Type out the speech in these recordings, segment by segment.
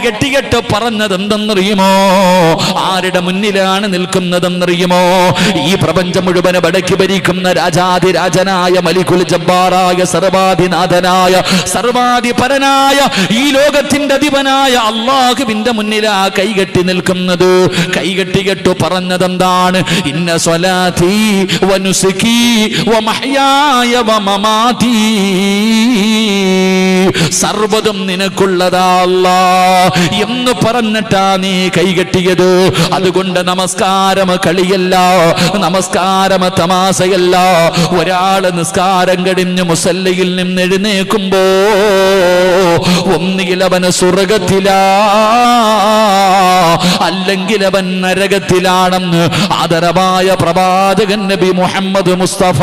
കെട്ടിയിട്ട് പറഞ്ഞതെന്തെന്നറിയുമോ? ആരുടെ മുന്നിലാണ് നിൽക്കുന്നതെന്നറിയുമോ? ഈ പ്രപഞ്ചം മുഴുവൻ അടക്കി ഭരിക്കുന്ന രാജാതിരാജനായ മലികുൽ ജബ്ബാറായ സർവാധിനാഥനായ സർവാധിപരനായ ഈ ലോകത്തിന്റെ അധിപനായ അല്ലാഹുവിന്റെ മുന്നിലാ കൈകെട്ടി നിൽക്കുന്നത്. കൈകെട്ടിയിട്ട് പറഞ്ഞതെന്താണ്? ഇന്ന സ്വലാത്തി വനുസുകി വമഹ്യായ വമമാതി, സർവ്വതും നിനക്കുള്ളതാ അല്ലാഹ് എന്ന് പറഞ്ഞിട്ടാ നീ കൈകെട്ടിയത്. അതുകൊണ്ട് നമസ്കാരം കളിയല്ല, നമസ്കാരം തമാശയല്ല. ഒരാള് നിസ്കാരം കഴിഞ്ഞ് മുസല്ലയിൽ നിന്ന് എഴുന്നേക്കുമ്പോ ഒന്നുകിൽ അവന് സ്വർഗത്തിലാ, അല്ലെങ്കിൽ അവൻ നരകത്തിലാണെന്ന് ആദരവായ പ്രവാചകൻ നബി മുഹമ്മദ് മുസ്തഫ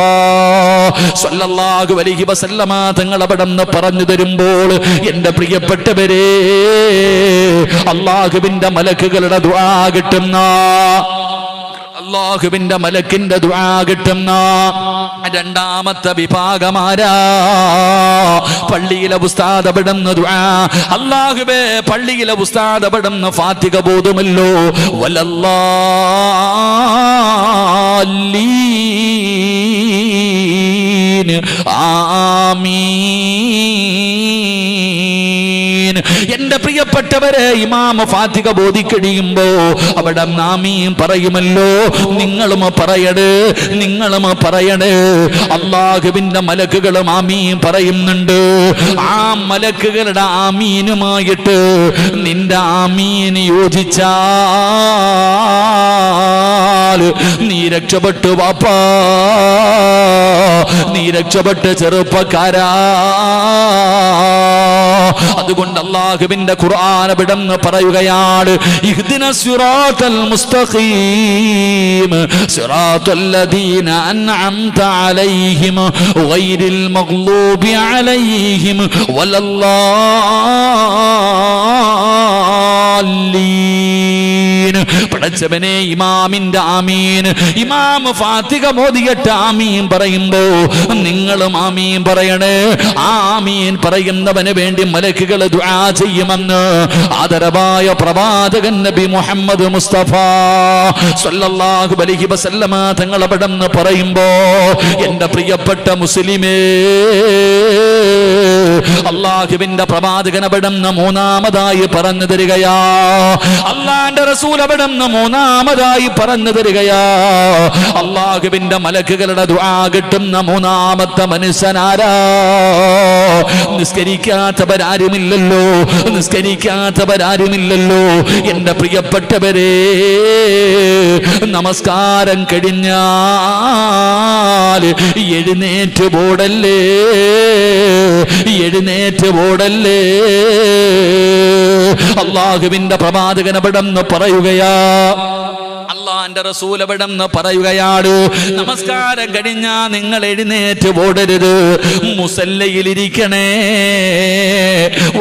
സ്വല്ലല്ലാഹു അലൈഹി വസല്ലമ തങ്ങൾ അവിടെ നിന്ന് പറഞ്ഞു തരുമ്പോൾ, എന്റെ പ്രിയപ്പെട്ടവരെ, അല്ലാഹുവിന്റെ മലക്കുകളുടെ ദുആ കിട്ടുന്ന, അല്ലാഹുവിന്റെ മലക്കിന്റെ ദുആ കിട്ടുന്ന രണ്ടാമത്തെ വിഭാഗമാരാ? പള്ളിയിലെ ഉസ്താദ് അവിടുന്ന് ദുആ, അല്ലാഹുവേ പള്ളിയിലെ ഉസ്താദ് അവിടുന്ന് ഫാത്തിഹ ബോധമല്ലോ, വലല്ലാലീൻ ആമീൻ. എന്റെ പ്രിയപ്പെട്ടവരെ, ഇമാം ഫാത്തിഹ ബോധിക്കഴിയുമ്പോ അവിടെ ആമീൻ പറയുമല്ലോ. നിങ്ങളും പറയണേ, നിങ്ങളും പറയണേ. അല്ലാഹുവിന്റെ മലക്കുകളും ആമീൻ പറയുന്നുണ്ട്. ആ മലക്കുകളുടെ ആമീനുമായിട്ട് നിന്റെ ആമീൻ യോജിച്ചാൽ നീ രക്ഷപ്പെട്ടു വാപ്പാ, നീ രക്ഷപ്പെട്ട് ചെറുപ്പക്കാരാ. അതുകൊണ്ട് അല്ലാഹുവിന്റെ ഖുർആൻ വിടന്ന് പറയുകയാണ്, ഇഹ്ദിനസ് സിറാത്തൽ മുസ്തഖീം സിറാത്തൽ ലദീന അൻഅംത അലൈഹിം ഗൈറിൽ മഗ്ലൂബി അലൈഹിം വലല്ലാലീൻ. പടച്ചവനെ, ഇമാമിന്റെ ആമീൻ, ഇമാം ഫാത്തിഹ മോദിയിട്ട് ആമീൻ പറയുമ്പോ നിങ്ങളും ആമീൻ പറയണേ. ആമീൻ പറയുന്നവന് വേണ്ടി മലക്കുകൾ ദുആ ചെയ്യുമെന്ന് ആദരവായ പ്രവാചകൻ നബി മുഹമ്മദ് മുസ്തഫ സ്വല്ലല്ലാഹു അലൈഹി വസല്ലമ തങ്ങൾ അവിടെ നിന്ന് പറയുമ്പോ, എന്റെ പ്രിയപ്പെട്ട മുസ്ലിമേ, അല്ലാഹുവിന്റെ പ്രവാചകൻ അവിടെ നിന്ന് മൂന്നാമതായി പറഞ്ഞു തരികയാ, അല്ലാഹുവിന്റെ റസൂൽ അവിടെ നിന്ന് മൂന്നാമതായി പറഞ്ഞു തരികയാ, അല്ലാഹുവിന്റെ മലക്കുകളുടെ ദുആ കിട്ടുന്ന മൂന്നാമത്തെ മനുഷ്യനാരാ? നിസ്കരിക്കാത്തവരാരുമില്ലല്ലോ, നിസ്കരിക്കാത്തവരാരുമില്ലല്ലോ. എന്റെ പ്രിയപ്പെട്ടവരെ, നമസ്കാരം കഴിഞ്ഞാൽ എഴുന്നേറ്റ് പോടല്ലേ, എഴുന്നേറ്റ് പോടല്ലേ. അല്ലാഹുവിന്റെ പ്രവാചകൻ അവിടെന്ന് പറയുകയാ, അല്ലാഹുവിന്റെ റസൂൽ അവിടെന്ന് പറയുകയാണ്, നമസ്കാരം കഴിഞ്ഞാ നിങ്ങൾ എഴുന്നേറ്റ് ഓടരുത്, മുസല്ലയിലിരിക്കണേ.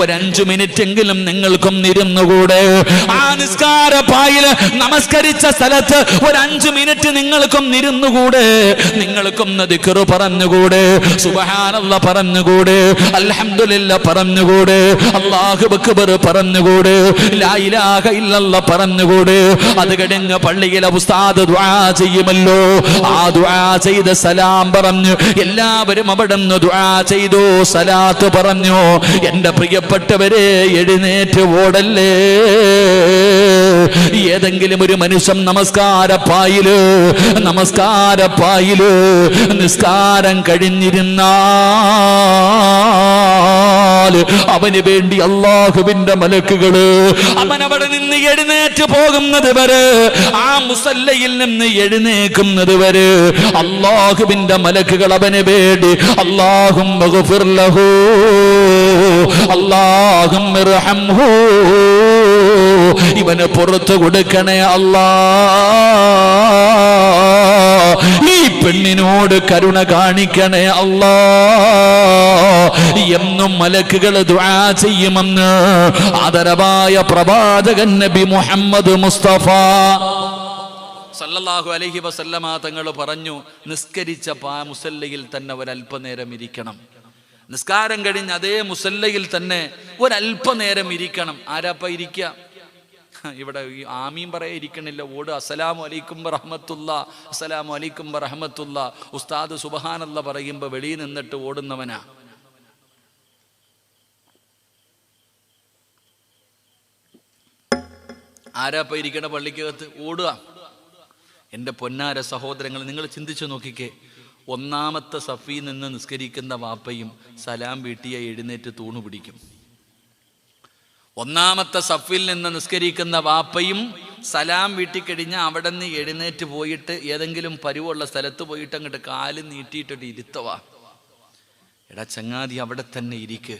ഒരു 5 മിനിറ്റെങ്കിലും നിങ്ങൾക്കും ഇരുന്നുകൂടെ? ആ നിസ്കാര പായിൽ നമസ്കരിച്ച സ്ഥലത്ത് ഒരു 5 മിനിറ്റ് നിങ്ങൾക്കും ഇരുന്നുകൂടെ? നിങ്ങൾക്കും ദിക്ർ പറഞ്ഞുകൂടെ? സുബ്ഹാനല്ലാഹ് പറഞ്ഞുകൂടെ? അൽഹംദുലില്ലാഹ് പറഞ്ഞുകൂടെ? അല്ലാഹു അക്ബർ പറഞ്ഞുകൂടെ? ലാ ഇലാഹ ഇല്ലല്ലാഹ് പറഞ്ഞുകൂടെ? അത് കഴിഞ്ഞ പള്ളിയിലെ ഉസ്താദ് ദുആ ചെയ്യുമല്ലോ. ആ ദുആ ചെയ്ത് സലാം പറഞ്ഞു എല്ലാവരും അവിടെ നിന്ന് ദുആ ചെയ്തു, സലാത്ത് പറഞ്ഞു. എന്റെ പ്രിയപ്പെട്ടവരെ, എഴുന്നേറ്റ് ഓടല്ലേ. ഏതെങ്കിലും ഒരു മനുഷ്യൻ നമസ്കാരപ്പായില് നിസ്കാരം കഴിഞ്ഞിരുന്നാൽ അവന് വേണ്ടി അല്ലാഹുവിന്റെ മലക്കുകള് അവനവിടെ നിന്ന് എഴുന്നേറ്റ് പോകുന്നത് വരെ, ആ മുസല്ലയിൽ നിന്ന് എഴുന്നേക്കുന്നത് വരെ അല്ലാഹുവിന്റെ മലക്കുകൾ അവന് വേണ്ടി അല്ലാഹുമ്മ ഗഫിർ ലഹു, അല്ലാഹുമ്മ ഇർഹംഹു, ഇവന് പുറത്തു കൊടുക്കണേ അല്ലാ, ഈ പെണ്ണിനോട് കരുണ കാണിക്കണേ അല്ലാ എന്നും മലക്കുകൾ ദുആ ചെയ്യുമെന്ന് ആദരവായ പ്രവാചകൻ നബി മുഹമ്മദ് മുസ്തഫ സല്ലല്ലാഹു അലൈഹി വസല്ലമ തങ്ങൾ പറഞ്ഞു, നിസ്കരിച്ച മുസല്ലയിൽ തന്നെ ഒരല്പനേരം ഇരിക്കണം. നിസ്കാരം കഴിഞ്ഞ് അതേ മുസല്ലയിൽ തന്നെ ഒരല്പനേരം ഇരിക്കണം. ആരാപ്പ ഇരിക്കുക? ഇവിടെ ഈ ആമീൻ പറയാ ഇരിക്കണില്ല, ഓട് അസ്സലാമു അലൈക്കും വറഹ്മത്തുള്ളാ, അസ്സലാമു അലൈക്കും വറഹ്മത്തുള്ളാ. ഉസ്താദ് സുബ്ഹാനല്ലാഹ് പറയുമ്പോൾ വെളിയിൽ നിന്നിട്ട് ഓടുന്നവനാ. ആരാപ്പ ഇരിക്കണ പള്ളിക്കകത്ത്? ഓടുക. എൻ്റെ പൊന്നാര സഹോദരങ്ങൾ, നിങ്ങൾ ചിന്തിച്ചു നോക്കിക്കേ. ഒന്നാമത്തെ സഫിൽ നിന്ന് നിസ്കരിക്കുന്ന വാപ്പയും സലാം വീട്ടിയ എഴുന്നേറ്റ് തൂണു പിടിക്കും. ഒന്നാമത്തെ സഫിൽ നിന്ന് നിസ്കരിക്കുന്ന വാപ്പയും സലാം വീട്ടിക്കഴിഞ്ഞാൽ അവിടെ നിന്ന് എഴുന്നേറ്റ് പോയിട്ട് ഏതെങ്കിലും പരുവുള്ള സ്ഥലത്ത് പോയിട്ട് അങ്ങോട്ട് കാല് നീട്ടിയിട്ടിട്ട് ഇരുത്തവാ. എടാ ചങ്ങാതി, അവിടെ തന്നെ ഇരിക്ക്.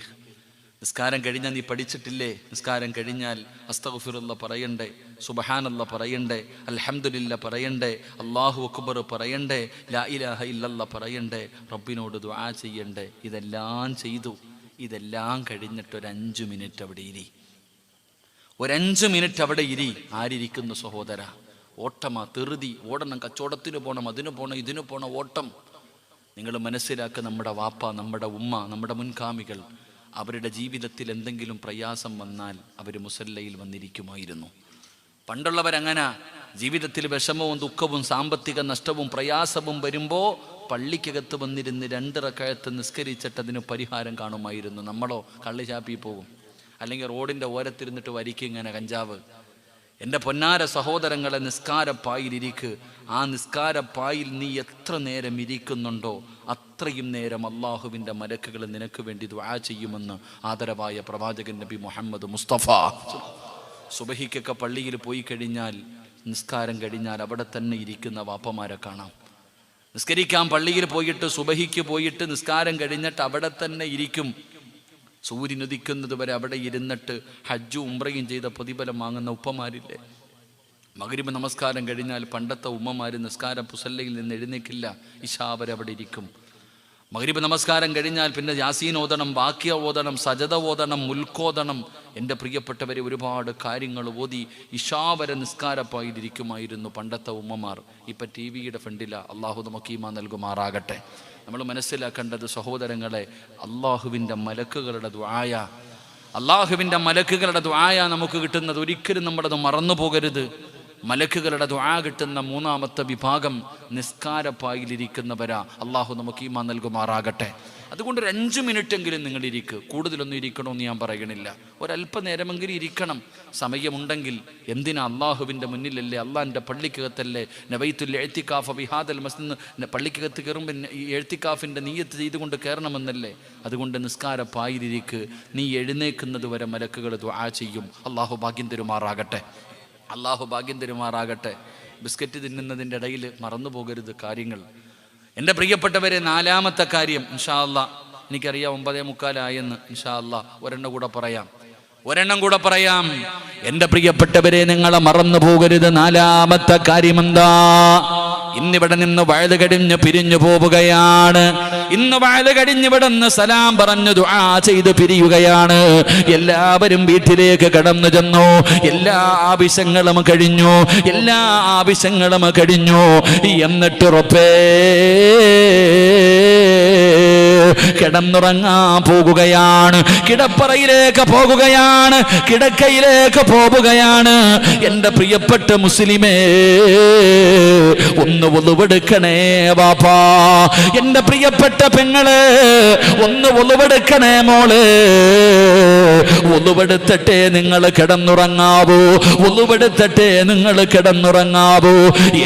നിസ്കാരം കഴിഞ്ഞാൽ നീ പഠിച്ചിട്ടില്ലേ? നിസ്കാരം കഴിഞ്ഞാൽ അസ്തഗ്ഫിറുല്ലാഹ് പറയണ്ടേ, സുബ്ഹാനല്ലാഹ് പറയണ്ടേ, അൽഹംദുലില്ലാഹ് പറയണ്ടേ, അല്ലാഹു അക്ബർ പറയണ്ടേ, ലാ ഇലാഹ ഇല്ലല്ലാഹ് പറയണ്ടേ, റബ്ബിനോട് ദുആ ചെയ്യണ്ടേ. ഇതെല്ലാം ചെയ്തു. ഇതെല്ലാം കഴിഞ്ഞിട്ട് ഒരു 5 മിനിറ്റ് അവിടെ ഇരി. ഒരു 5 മിനിറ്റ് അവിടെ ഇരി. ആരിയ്ക്കുന്നു സഹോദര? ഓട്ടമാ, തെറുതി, ഓടണം, കച്ചവടത്തിന് പോകണം, അതിന് പോകണം, ഇതിന് പോകണം, ഓട്ടം. നിങ്ങൾ മനസ്സിലാക്കുക, നമ്മുടെ വാപ്പ, നമ്മുടെ ഉമ്മ, നമ്മുടെ മുൻഗാമികൾ, അവരുടെ ജീവിതത്തിൽ എന്തെങ്കിലും പ്രയാസം വന്നാൽ അവർ മുസല്ലയിൽ വന്നിരിക്കുമായിരുന്നു. പണ്ടുള്ളവരങ്ങനെ ജീവിതത്തിൽ വിഷമവും ദുഃഖവും സാമ്പത്തിക നഷ്ടവും പ്രയാസവും വരുമ്പോൾ പള്ളിക്കകത്ത് വന്നിരുന്ന് 2 റക്അത്ത് നിസ്കരിച്ചിട്ട് അതിന് പരിഹാരം കാണുമായിരുന്നു. നമ്മളോ കള്ളി ചാപ്പി പോകും, അല്ലെങ്കിൽ റോഡിൻ്റെ ഓരത്തിരുന്നിട്ട് വരിക്കും ഇങ്ങനെ കഞ്ചാവ്. എൻ്റെ പൊന്നാര സഹോദരങ്ങളെ, നിസ്കാരപ്പായിലിരിക്ക്. ആ നിസ്കാരപ്പായിൽ നീ എത്ര നേരം ഇരിക്കുന്നുണ്ടോ അത്രയും നേരം അള്ളാഹുവിൻ്റെ മലക്കുകൾ നിനക്ക് വേണ്ടി ദുആ ചെയ്യുമെന്ന് ആദരവായ പ്രവാചകൻ നബി മുഹമ്മദ് മുസ്തഫ. സുബഹിക്കൊക്കെ പള്ളിയിൽ പോയി കഴിഞ്ഞാൽ, നിസ്കാരം കഴിഞ്ഞാൽ അവിടെ തന്നെ ഇരിക്കുന്ന വാപ്പമാരെ കാണാം. നിസ്കരിക്കാൻ പള്ളിയിൽ പോയിട്ട് സുബഹിക്ക് പോയിട്ട് നിസ്കാരം കഴിഞ്ഞിട്ട് അവിടെ തന്നെ ഇരിക്കും. സൂര്യൻ ഉദിക്കുന്നത് വരെ അവിടെ ഇരുന്നിട്ട് ഹജ്ജും ഉംറയും ചെയ്ത പ്രതിഫലം വാങ്ങുന്ന ഉപ്പമാരില്ലേ? മഗ്രിബ് നമസ്കാരം കഴിഞ്ഞാൽ പണ്ടത്തെ ഉമ്മമാർ നിസ്കാരം മുസല്ലയിൽ നിന്ന് എഴുന്നേക്കില്ല, ഇശാ വരെ അവിടെ ഇരിക്കും. മഗ്രിബ് നമസ്കാരം കഴിഞ്ഞാൽ പിന്നെ യാസീൻ ഓതണം, വാക്യ ഓതണം, സജദ ഓതണം, മുൽക്കോതണം. എൻ്റെ പ്രിയപ്പെട്ടവരെ, ഒരുപാട് കാര്യങ്ങൾ ഓതി ഇശാ വരെ നിസ്കാരപ്പായിലിരിക്കുമായിരുന്നു പണ്ടത്തെ ഉമ്മമാർ. ഇപ്പം ടി വിയുടെ ഫ്രണ്ടില. അള്ളാഹു നമുക്ക് ഈമാൻ നൽകുമാറാകട്ടെ. നമ്മൾ മനസ്സിലാക്കേണ്ടത് സഹോദരങ്ങളെ, അള്ളാഹുവിൻ്റെ മലക്കുകളുടെ ദുആയ, അള്ളാഹുവിൻ്റെ മലക്കുകളുടെ ദുആയ നമുക്ക് കിട്ടുന്നത്. ഒരിക്കലും നമ്മളത് മറന്നു പോകരുത്. മലക്കുകളുടെ ദുആ കിട്ടുന്ന 3ാമത്തെ വിഭാഗം നിസ്കാരപ്പായിലിരിക്കുന്നവരാ. അള്ളാഹു നമുക്ക് ഈമാൻ നൽകുമാറാകട്ടെ. അതുകൊണ്ട് ഒരു 5 മിനിറ്റെങ്കിലും നിങ്ങൾ ഇരിക്കുക. കൂടുതലൊന്നും ഇരിക്കണമെന്ന് ഞാൻ പറയണില്ല, ഒരല്പനേരമെങ്കിലും ഇരിക്കണം. സമയമുണ്ടെങ്കിൽ എന്തിനാ? അള്ളാഹുവിൻ്റെ മുന്നിലല്ലേ, അള്ളാഹിൻ്റെ പള്ളിക്കകത്തല്ലേ. നബൈത്തുൽ ഇഅ്തികാഫ് ബിഹാദൽ മസ്ജിദ്, പള്ളിക്കകത്ത് കയറുമ്പോൾ ഈ ഇഅ്തികാഫിൻ്റെ നിയ്യത്ത് ചെയ്തുകൊണ്ട് കയറണമെന്നല്ലേ. അതുകൊണ്ട് നിസ്കാരപ്പായിലിരിക്ക്. നീ എഴുന്നേക്കുന്നത് വരെ മലക്കുകൾ ദുആ ചെയ്യും. അള്ളാഹു ഭാഗ്യം തരുമാറാകട്ടെ. അള്ളാഹു ഭാഗ്യം തരുമാറാകട്ടെ. ബിസ്ക്കറ്റ് തിന്നുന്നതിൻ്റെ ഇടയിൽ മറന്നു പോകരുത് കാര്യങ്ങൾ. എൻ്റെ പ്രിയപ്പെട്ടവരെ, 4ാമത്തെ കാര്യം ഇൻഷാ അല്ലാഹ്, എനിക്കറിയാം 9:45 ഇൻഷാ അല്ലാഹ് ഒരെണ്ണം കൂടെ പറയാം. എൻ്റെ പ്രിയപ്പെട്ടവരെ, നിങ്ങളെ മറന്നു പോകരുത്. 4ാമത്തെ കാര്യം എന്താ? ഇന്നിവിടെ നിന്ന് വഅദ് കഴിഞ്ഞ് പിരിഞ്ഞു പോവുകയാണ്. ഇന്ന് വഅദ് കഴിഞ്ഞ് ഇവിടെ നിന്ന് സലാം പറഞ്ഞു ദുആ ചെയ്ത് പിരിയുകയാണ്. എല്ലാവരും വീട്ടിലേക്ക് കടന്നു ചെന്നു. എല്ലാ ആവശ്യങ്ങളും കഴിഞ്ഞു. എന്നിട്ട് റബ്ബേ കിടന്നുറങ്ങാൻ പോകുകയാണ്. കിടപ്പറയിലേക്ക് പോകുകയാണ്, കിടക്കയിലേക്ക് പോവുകയാണ്. എൻ്റെ പ്രിയപ്പെട്ട മുസ്ലിമേ, ഒന്ന് ഒളിവെടുക്കണേ വാപ്പാ. എൻ്റെ പ്രിയപ്പെട്ട പെങ്ങളെ, ഒന്ന് ഒളിവെടുക്കണേ മോളെ. ഒളിവെടുത്തിട്ടേ നിങ്ങൾ കിടന്നുറങ്ങാവൂ.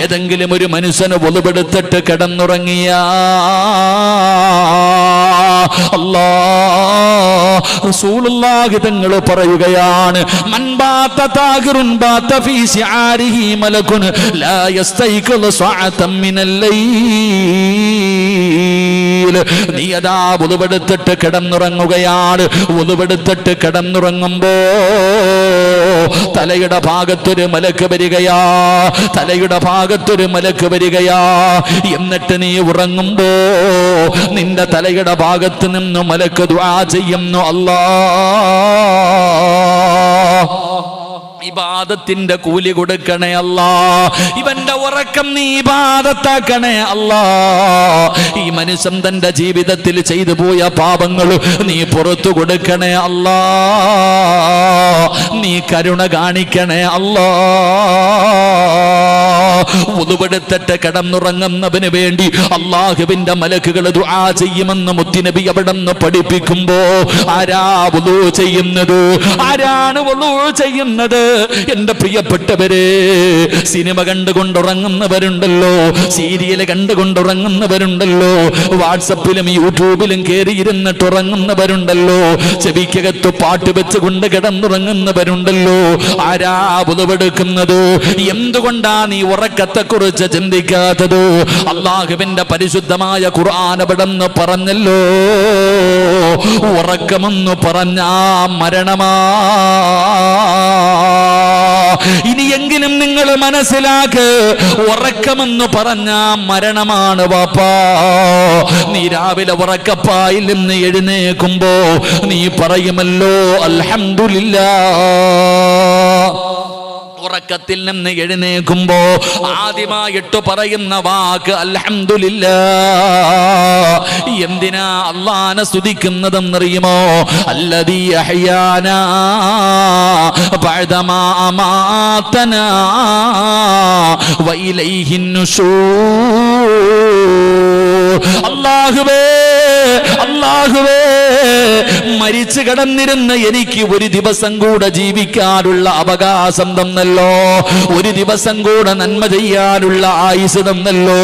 ഏതെങ്കിലും ഒരു മനുഷ്യന് ഒളിവെടുത്തിട്ട് കിടന്നുറങ്ങിയാ റസൂലുള്ളാഹി തങ്ങൾ പറയുകയാണ്, മൻ ബാത താഹിറുൻ ബാത ഫീ ശിആരിഹി മലകുൻ ലാ യസ്തൈഖിളു സഅതൻ മിനൽ ലൈൽ. നീ അതാ വുളുവെടുത്തിട്ട് കിടന്നുറങ്ങുമ്പോ തലയുടെ ഭാഗത്തൊരു മലക്ക് വരികയാ. എന്നിട്ട് നീ ഉറങ്ങുമ്പോ നിന്റെ തലയുടെ ഭാഗത്ത് നിന്ന് മലക്ക് ദുആ ചെയ്യുന്നു. അല്ലാഹ് ഇബാദത്തിന്റെ കൂലി കൊടുക്കണേ അല്ലാ. ഇവന്റെ ഉറക്കം നീ ഇബാദത്താക്കണേ അല്ലാ. ഈ മനുഷ്യൻ തന്റെ ജീവിതത്തിൽ ചെയ്തു പോയ പാപങ്ങൾ നീ പുറത്തു കൊടുക്കണേ അല്ലാ. നീ കരുണ കാണിക്കണേ അല്ലാ. ഉതുപെടുത്തിട്ട് കിടന്നുറങ്ങുന്നവന് വേണ്ടി അള്ളാഹുവിന്റെ മലക്കുകൾ ദുആ ചെയ്യുമെന്ന് മുത്തുനബി അവിടെന്ന് പഠിപ്പിക്കുമ്പോ ആരാ വുളൂ ചെയ്യുന്നത്? ആരാണ് വുളൂ ചെയ്യുന്നത്? എന്റെ പ്രിയപ്പെട്ടവരെ, സിനിമ കണ്ടുകൊണ്ടുറങ്ങുന്നവരുണ്ടല്ലോ, സീരിയൽ കണ്ടുകൊണ്ടുറങ്ങുന്നവരുണ്ടല്ലോ, വാട്സപ്പിലും യൂട്യൂബിലും കയറിയിരുന്നിട്ട് ഉറങ്ങുന്നവരുണ്ടല്ലോ, ചെവിക്കകത്ത് പാട്ട് വെച്ചുകൊണ്ട് കിടന്നുറങ്ങുന്നവരുണ്ടല്ലോ. ആരാ വുളുവെടുക്കുന്നത്? എന്തുകൊണ്ടാ നീ ഉറക്കത്തെ കുറിച്ച് ചിന്തിക്കാത്തത്? അള്ളാഹുവിന്റെ പരിശുദ്ധമായ ഖുർആൻ അവിടെന്ന് പറഞ്ഞല്ലോ, ഉറക്കമെന്ന് പറഞ്ഞാ മരണമാ. ഇനിയെങ്കിലും നിങ്ങൾ മനസ്സിലാക്ക്, ഉറക്കമെന്ന് പറഞ്ഞാ മരണമാണ് വാപ്പാ. നീ രാവിലെ ഉറക്കപ്പായിൽ നിന്ന് എഴുന്നേക്കുമ്പോ നീ പറയുമല്ലോ അൽഹംദുലില്ലാഹ്. ഉറക്കത്തിൽ നിന്ന് എഴുന്നേക്കുമ്പോ ആദ്യമായിട്ട് പറയുന്ന വാക്ക് അൽഹംദുലില്ലാഹ്. എന്തിനാ അല്ലാഹനെ സ്തുതിക്കുന്നതെന്നറിയുമോ? അല്ലദീ അഹ്യാനാ ബഅദമാ അമാതനാ വഇലൈഹിൻ നുശൂർ. അല്ലാഹുവേ, അല്ലാഹുവേ, മരിച്ചു കിടന്നിരുന്ന എനിക്ക് ഒരു ദിവസം കൂടെ ജീവിക്കാനുള്ള അവകാശം തന്നല്ലോ, ഒരു ദിവസം കൂടെ നന്മ ചെയ്യാനുള്ള ആയുസ് തന്നല്ലോ.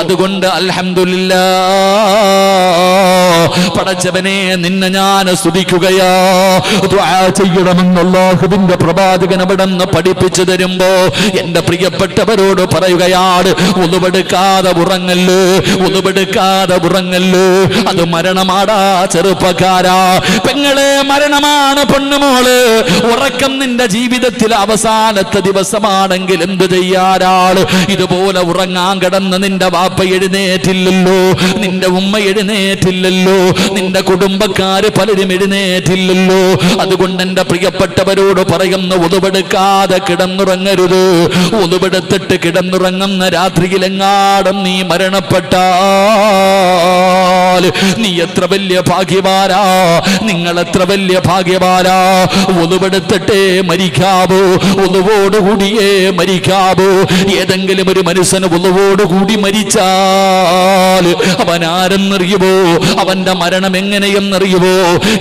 അതുകൊണ്ട് അൽഹംദുലില്ലാഹ്. പടച്ചവനെ, നിന്നെ ഞാൻ സ്തുതിക്കുകയാ. ദുആ ചെയ്യണമെന്ന് അല്ലാഹുവിന്റെ പ്രവാചകൻ അവിടെന്ന് പഠിപ്പിച്ചു തരുമ്പോ എന്റെ പ്രിയപ്പെട്ടവരോട് പറയുകയാണ്, ഉളുവെടുക്കാതെ ഉറങ്ങല്ല്, ഉളുവെടുക്കാതെ ഉറങ്ങല്ല്. അത് മരണമാടാ ചെറുപ്പക്കാരാ. പെങ്ങളെ, മരണമാണ് പൊന്നുമോള്. ഉറക്കം നിന്റെ ജീവിതത്തിൽ അവസാനത്തെ ദിവസമാണെങ്കിൽ എന്ത് ചെയ്യാനാണ്? ഇതുപോലെ ഉറങ്ങാൻ കിടന്ന് നിന്റെ വാപ്പ എഴുന്നേറ്റില്ലല്ലോ, നിന്റെ ഉമ്മ എഴുന്നേറ്റില്ലല്ലോ, നിന്റെ കുടുംബക്കാര് പലരും എഴുന്നേറ്റില്ലല്ലോ. അതുകൊണ്ട് എന്റെ പ്രിയപ്പെട്ടവരോട് പറയുന്ന, ഉളുവെടുക്കാതെ കിടന്നുറങ്ങരുത്. ഉളുവെടുത്തിട്ട് കിടന്നുറങ്ങുന്ന രാത്രിയിലെങ്ങാടും നീ മരണപ്പെട്ടാൽ നീ എത്ര വലിയ ഭാഗ്യവാനാ, നിങ്ങൾ എത്ര വലിയ ഭാഗ്യവാനാ. ഉളുവെടുത്തിട്ടേ മരിക്കാവൂ, ഉളുവോടുകൂടിയേ മരിക്കാവൂ. ഏതെങ്കിലും ഒരു മനുഷ്യന് ഉളുവോടുകൂടി മരിച്ചാൽ അവൻ ആരെന്നറിയുമോ? അവന്റെ മരണം എങ്ങനെയെന്നറിയുമോ?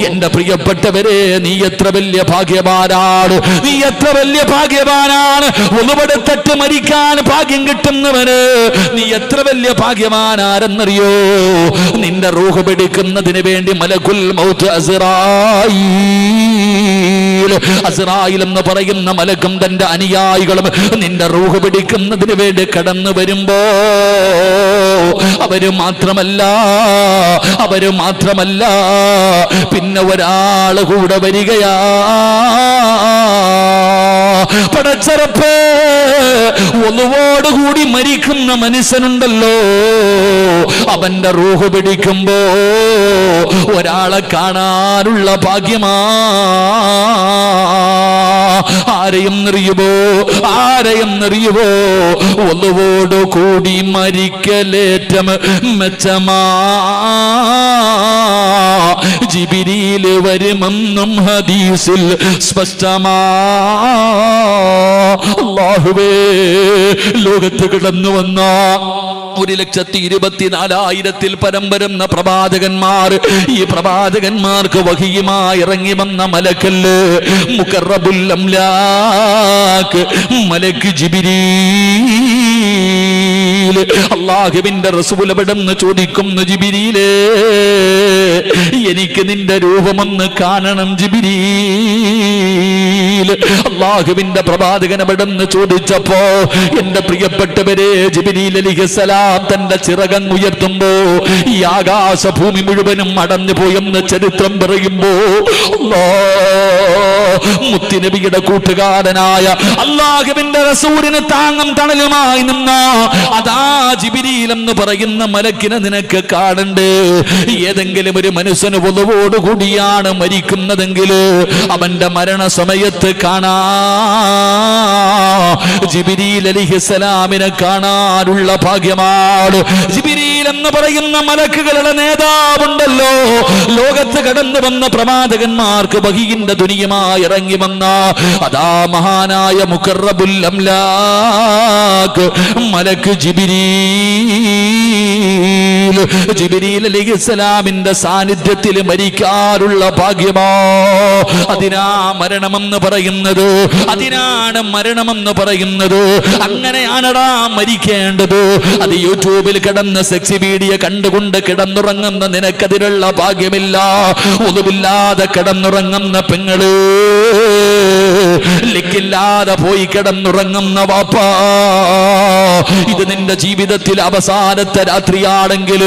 എന്റെ പ്രിയപ്പെട്ടവരെ, നീ എത്ര വലിയ ഭാഗ്യവാനാണ്, നീ എത്ര വലിയ ഭാഗ്യവാനാണ്. ഉളുവെടുത്തിട്ട് മരിക്കാൻ ഭാഗ്യം കിട്ടുന്നവന് നീ എത്ര വലിയ ഭാഗ്യവാനാരെന്നറിയോ? നിന്റെ റൂഹ് പിടിക്കുന്നതിന് വേണ്ടി മലക്കുൽ മൗത്ത് അസ്റായീൽ എന്ന് പറയുന്ന മലക്കും തന്റെ അനുയായികളും നിന്റെ റൂഹ് പിടിക്കുന്നതിന് വേണ്ടി കടന്നു വരുമ്പോ അവര് മാത്രമല്ല പിന്നെ ഒരാള് കൂടെ വരികയാ. പടച്ചറപ്പേ, ഒന്നുവോടുകൂടി മരിക്കുന്ന മനുഷ്യനുണ്ടല്ലോ, അവന്റെ റൂഹ് പിടിക്കുമ്പോ ഒരാളെ കാണാനുള്ള ഭാഗ്യമാ. ആരെയും നിറിയുവോ? ഒന്നുവോടു കൂടി മരിക്കലേറ്റം മെച്ചമാ. ജിബ്രീൽ വരുമെന്നും ഹദീസിൽ സ്പഷ്ടമാ. അല്ലാഹുവേ, ലോകത്ത് കിടന്നു വന്ന 1,24,000 പരം വരുന്ന പ്രവാചകന്മാർ, ഈ പ്രവാചകന്മാർക്ക് വഹിയുമായി ഇറങ്ങി വന്ന മലക്കല്ല് മുഖറബുൽ അംലാക്ക് മലക്ക് ജിബ്രീൽ. അല്ലാഹുവിന്റെ റസൂൽ അവിടെന്ന് ചോദിക്കുന്നു, ജിബ്രീലേ, എനിക്ക് നിന്റെ രൂപമൊന്ന് കാണണം ജിബ്രീൽ. അല്ലാഹുവിന്റെ പ്രവാചകൻ അവിടെന്ന് ചോദിച്ചപ്പോ എന്റെ പ്രിയപ്പെട്ടവരെ, ജിബ്രീൽ അലൈഹിസ്സലാം തന്റെ ചിറകം ഉയർത്തുമ്പോ ഈ ആകാശഭൂമി മുഴുവനും അടഞ്ഞു പോയെന്ന് ചരിത്രം പറയുമ്പോ മുത്തുനബിയുടെ കൂട്ടുകാരനായ അല്ലാഹുവിന്റെ റസൂലിന് താങ്ങും തണലുമായി നിന്ന അതാ ജിബ്രീൽ എന്ന് പറയുന്ന മലക്കിനെ നിനക്ക് കാണണ്ടേ? ഏതെങ്കിലും ഒരു മനുഷ്യന് ഒന്നുവോടുകൂടിയാണ് മരിക്കുന്നതെങ്കിൽ അവന്റെ മരണ സമയത്ത് കാണാൻ ജിബ്രീൽ അലൈഹിസ്സലാമിനെ കാണാനുള്ള ഭാഗ്യമാണ്. ജിബ്രീൽ എന്ന് പറയുന്ന മലക്കുകളുടെ നേതാവുണ്ടല്ലോ, ലോകത്ത് കടന്നു വന്ന പ്രവാചകന്മാർക്ക് വഹിയിന്റെ ദുനിയമായി ഇറങ്ങി വന്ന അതാ മഹാനായ മുഖറബുൽ അംലാക്ക് മലക്ക് ജിബ്രീൽ അലൈഹിസ്സലാമിന്റെ സാന്നിധ്യത്തിൽ മരിക്കാനുള്ള ഭാഗ്യമോ. അതിനാ മരണമെന്ന് പറയുന്നത്, അതിനാണ് മരണമെന്ന് പറയുന്നത്. അങ്ങനെയാണടാ മരിക്കേണ്ടത്. അത് യൂട്യൂബിൽ കിടന്ന് സെക്സി വീഡിയോ കണ്ടുകൊണ്ട് കിടന്നുറങ്ങുന്ന നിനക്കതിനുള്ള ഭാഗ്യമില്ല. ഒന്നുമില്ലാതെ കിടന്നുറങ്ങുന്ന പെങ്ങള്, ലിക്കില്ലാതെ പോയി കിടന്നുറങ്ങുന്ന വാപ്പാ, ഇത് നിന്റെ ജീവിതത്തിൽ അവസാനത്തെ രാത്രിയാണെങ്കിൽ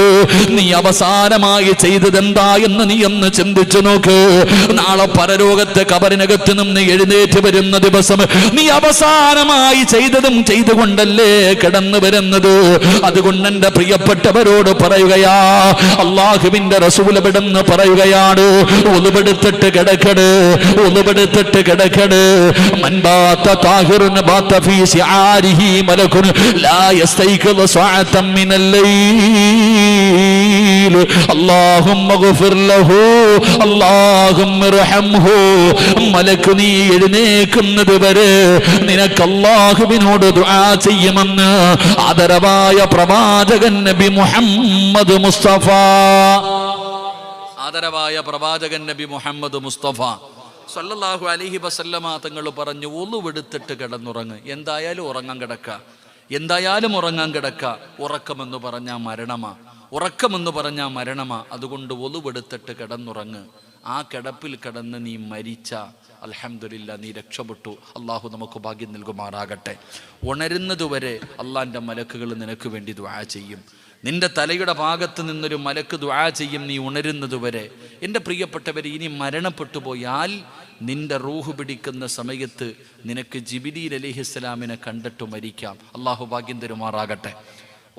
നീ അവസാനമായി ചെയ്തതെന്താ എന്ന് നീ ഒന്ന് ചിന്തിച്ചു നോക്ക്. നാളെ പരലോകത്തെ കബറിനകത്ത് നിന്ന് എഴുന്നേറ്റ് വരുന്ന ദിവസം നീ അവസാനമായി ചെയ്തതും ചെയ്തുകൊണ്ടല്ലേ കിടന്നു വരുന്നത്. അതുകൊണ്ട് എന്റെ പ്രിയപ്പെട്ടവരോട് പറയുകയാ, അള്ളാഹുവിന്റെ റസൂൽ ഇവിടുന്ന് പറയുകയാണ്, ഒളിവെടുത്തിട്ട് കിടക്കട്, ഒളിവെടുത്തിട്ട് കിടക്കട്. മൻബാത താഹിറുൻ ബാത ഫീ ശിആരിഹി മലകുൻ ലാ യസ്തൈഖിദു സഅതൻ മിനൽ ലൈൽ അല്ലാഹുമ്മ ഗഫിർ ലഹു അല്ലാഹുമ്മ ഇർഹംഹു. മലക്ക് നീ എഴുന്നേൽക്കുന്നത് വരെ നിനക്ക് അല്ലാഹുവിനോട് ദുആ ചെയ്യുമെന്ന് ആദരവായ പ്രവാചകൻ നബി മുഹമ്മദ് മുസ്തഫ, ആദരവായ പ്രവാചകൻ നബി മുഹമ്മദ് മുസ്തഫ സല്ലല്ലാഹു അലൈഹി വസല്ലമ തങ്ങൾ പറഞ്ഞു, ഒളുവെടുത്തിട്ട് കിടന്നുറങ്ങ്. എന്തായാലും ഉറങ്ങാൻ കിടക്ക, എന്തായാലും ഉറങ്ങാൻ കിടക്ക. ഉറക്കമെന്ന് പറഞ്ഞാൽ മരണമാ, ഉറക്കമെന്ന് പറഞ്ഞാൽ മരണമാ. അതുകൊണ്ട് ഒളുവെടുത്തിട്ട് കിടന്നുറങ്ങ്. ആ കിടപ്പിൽ കിടന്ന് നീ മരിച്ച അൽഹംദുലില്ലാ, നീ രക്ഷപ്പെട്ടു. അള്ളാഹു നമുക്ക് ഭാഗ്യം നൽകുമാറാകട്ടെ. ഉണരുന്നതുവരെ അള്ളാന്റെ മലക്കുകൾ നിനക്ക് വേണ്ടി ദുആ ചെയ്യും. നിന്റെ തലയുടെ ഭാഗത്ത് നിന്നൊരു മലക്ക് ദുആ ചെയ്യും നീ ഉണരുന്നതുവരെ. എൻ്റെ പ്രിയപ്പെട്ടവരെ, ഇനി മരണപ്പെട്ടു പോയാൽ നിന്റെ റൂഹ് പിടിക്കുന്ന സമയത്ത് നിനക്ക് ജിബ്രീൽ അലൈഹിസ്സലാമിനെ കണ്ടിട്ട് മരിക്കാം. അള്ളാഹു ഭാഗ്യം തരുമാറാകട്ടെ.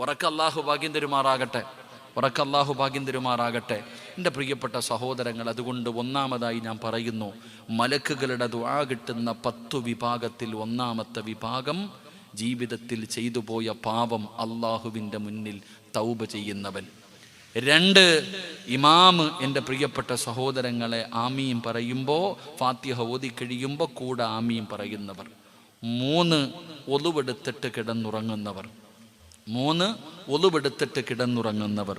ഉറക്ക അള്ളാഹു ഭാഗ്യം തരുമാറാകട്ടെ. ഉറക്ക അള്ളാഹു ഭാഗ്യം തരുമാറാകട്ടെ. എൻ്റെ പ്രിയപ്പെട്ട സഹോദരങ്ങൾ, അതുകൊണ്ട് ഒന്നാമതായി ഞാൻ പറയുന്നു, മലക്കുകളുടെ ദുആ കിട്ടുന്ന 10 വിഭാഗത്തിൽ ഒന്നാമത്തെ വിഭാഗം ജീവിതത്തിൽ ചെയ്തു പോയ പാപം അള്ളാഹുവിൻ്റെ മുന്നിൽ തൗബ ചെയ്യുന്നവൻ. 2, ഇമാമ് എൻ്റെ പ്രിയപ്പെട്ട സഹോദരങ്ങളെ ആമീൻ പറയുമ്പോൾ, ഫാത്തിഹ ഓതി കഴിയുമ്പോൾ കൂടെ ആമീൻ പറയുന്നവർ. 3, ഒളുവെടുത്തിട്ട് കിടന്നുറങ്ങുന്നവർ. 3, ഒളുവെടുത്തിട്ട് കിടന്നുറങ്ങുന്നവർ.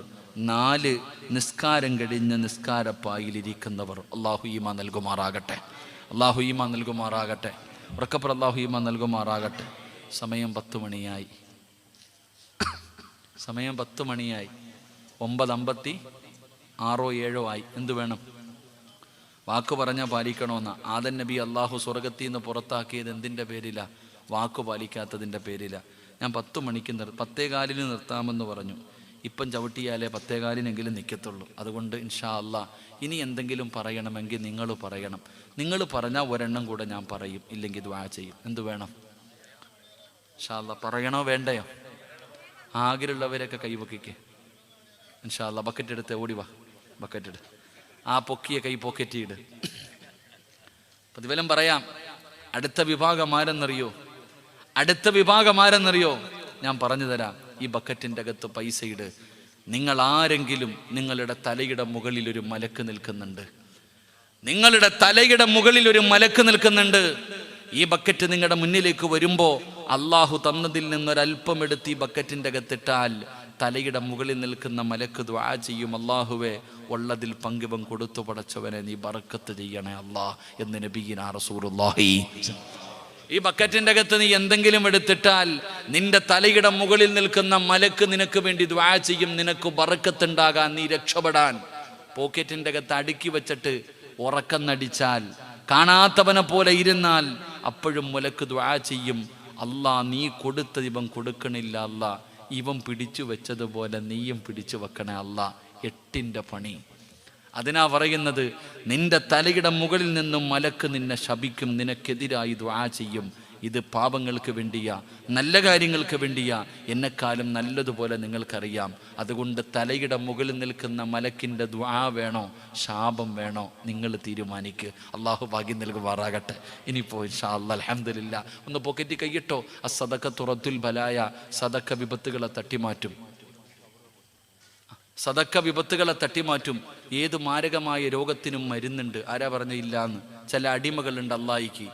4, നിസ്കാരം കഴിഞ്ഞ് നിസ്കാരപ്പായിലിരിക്കുന്നവർ. അള്ളാഹു ഈമാൻ നൽകുമാറാകട്ടെ. അള്ളാഹു ഈമാൻ നൽകുമാറാകട്ടെ. ഉറക്കപ്പുറം അള്ളാഹു ഈമാൻ നൽകുമാറാകട്ടെ. സമയം 10 മണിയായി. സമയം 10 മണിയായി. 9:56 ആയി. എന്തു വേണം? വാക്ക് പറഞ്ഞാൽ പാലിക്കണമെന്ന ആദൻ നബി അള്ളാഹു സ്വർഗത്തിൽ നിന്ന് പുറത്താക്കിയത് എന്തിൻ്റെ പേരില? വാക്ക് പാലിക്കാത്തതിൻ്റെ പേരില. ഞാൻ 10 മണിക്ക് 10:15 നിർത്താമെന്ന് പറഞ്ഞു. ഇപ്പം ചവിട്ടിയാലേ 10:15 നിൽക്കത്തുള്ളൂ. അതുകൊണ്ട് ഇൻഷാ അല്ലാ ഇനി എന്തെങ്കിലും പറയണമെങ്കിൽ നിങ്ങൾ പറയണം. നിങ്ങൾ പറഞ്ഞാൽ ഒരെണ്ണം കൂടെ ഞാൻ പറയും, ഇല്ലെങ്കിൽ ദുആ ചെയ്യും. എന്തു വേണം? ഇൻഷാ അല്ലാ പറയണോ വേണ്ടയോ? ആഗ്രഹമുള്ളവരൊക്കെ കൈപൊക്കിക്കേ. ഇൻഷാ അല്ലാ ബക്കറ്റ് എടുത്ത് ഓടി വാ. ബക്കറ്റ് എടുത്ത് ആ പൊക്കിയ കൈ പോക്കറ്റിയിട്. പ്രതിഫലം പറയാം. അടുത്ത വിഭാഗം ആരെന്നറിയോ? അടുത്ത വിഭാഗം ആരെന്നറിയോ? ഞാൻ പറഞ്ഞു തരാം. ഈ ബക്കറ്റിൻ്റെ അകത്ത് പൈസ ഇട്. നിങ്ങൾ ആരെങ്കിലും നിങ്ങളുടെ തലയുടെ മുകളിൽ ഒരു മലക്ക് നിൽക്കുന്നുണ്ട്. നിങ്ങളുടെ തലയുടെ മുകളിൽ ഒരു മലക്ക് നിൽക്കുന്നുണ്ട്. ഈ ബക്കറ്റ് നിങ്ങളുടെ മുന്നിലേക്ക് വരുമ്പോൾ അള്ളാഹു തന്നതിൽ നിന്നൊരൽപ്പം എടുത്ത് ഈ ബക്കറ്റിൻ്റെ അകത്തിട്ടാൽ തലയുടെ മുകളിൽ നിൽക്കുന്ന മലക്ക് ദുആ ചെയ്യും, അള്ളാഹുവേ ഉള്ളതിൽ പങ്കുവൻ കൊടുത്തു പടച്ചവനെ നീ ബറക്കത്ത് ചെയ്യണേ അല്ലാഹ് എന്ന് നബിയിനാ റസൂലുള്ളാഹി. ഈ ബക്കറ്റിൻ്റെ അകത്ത് നീ എന്തെങ്കിലും എടുത്തിട്ടാൽ നിന്റെ തലയുടെ മുകളിൽ നിൽക്കുന്ന മലക്ക് നിനക്ക് വേണ്ടി ദുആ ചെയ്യും, നിനക്ക് ബറക്കത്തുണ്ടാകാൻ, നീ രക്ഷപ്പെടാൻ. പോക്കറ്റിൻ്റെ അകത്ത് അടുക്കി വെച്ചിട്ട് ഉറക്കം നടിച്ചാൽ, കാണാത്തവനെ പോലെ ഇരുന്നാൽ അപ്പോഴും മലക്ക് ദുആ ചെയ്യും, അല്ലാ നീ കൊടുത്തത് ഇവൻ കൊടുക്കണില്ല അല്ലാ, ഇവൻ പിടിച്ചു വെച്ചതുപോലെ നീയും പിടിച്ചു വെക്കണേ അല്ലാ. 8ന്റെ പണി. അതിനാ പറയുന്നത്, നിന്റെ തലയുടെ മുകളിൽ നിന്നും മലക്ക് നിന്നെ ശപിക്കും, നിനക്കെതിരായി ദുആ ചെയ്യും. ഇത് പാപങ്ങൾക്ക് വേണ്ടിയാ, നല്ല കാര്യങ്ങൾക്ക് വേണ്ടിയാ, എന്നെക്കാളും നല്ലതുപോലെ നിങ്ങൾക്കറിയാം. അതുകൊണ്ട് തലയുടെ മുകളിൽ നിൽക്കുന്ന മലക്കിൻ്റെ ദുആ വേണോ ശാപം വേണോ നിങ്ങൾ തീരുമാനിക്കുക. അള്ളാഹു ഭാഗ്യം നൽകുമാറാകട്ടെ. ഇനിയിപ്പോൾ ഇൻഷാ അല്ലാഹ് അൽഹംദുലില്ലാ ഒന്ന് പോക്കറ്റി കൈയിട്ടോ. അസ്സദഖത്തു റദ്ദുൽ ബലായ, സദക്ക വിപത്തുകളെ തട്ടിമാറ്റും. സദക്ക വിപത്തുകളെ തട്ടിമാറ്റും. ഏത് മാരകമായ രോഗത്തിനും മരുന്നുണ്ട്. ആരാ പറഞ്ഞ ഇല്ലാന്ന്? ചില അടിമകളുണ്ട് അല്ലാഹിക്ക്,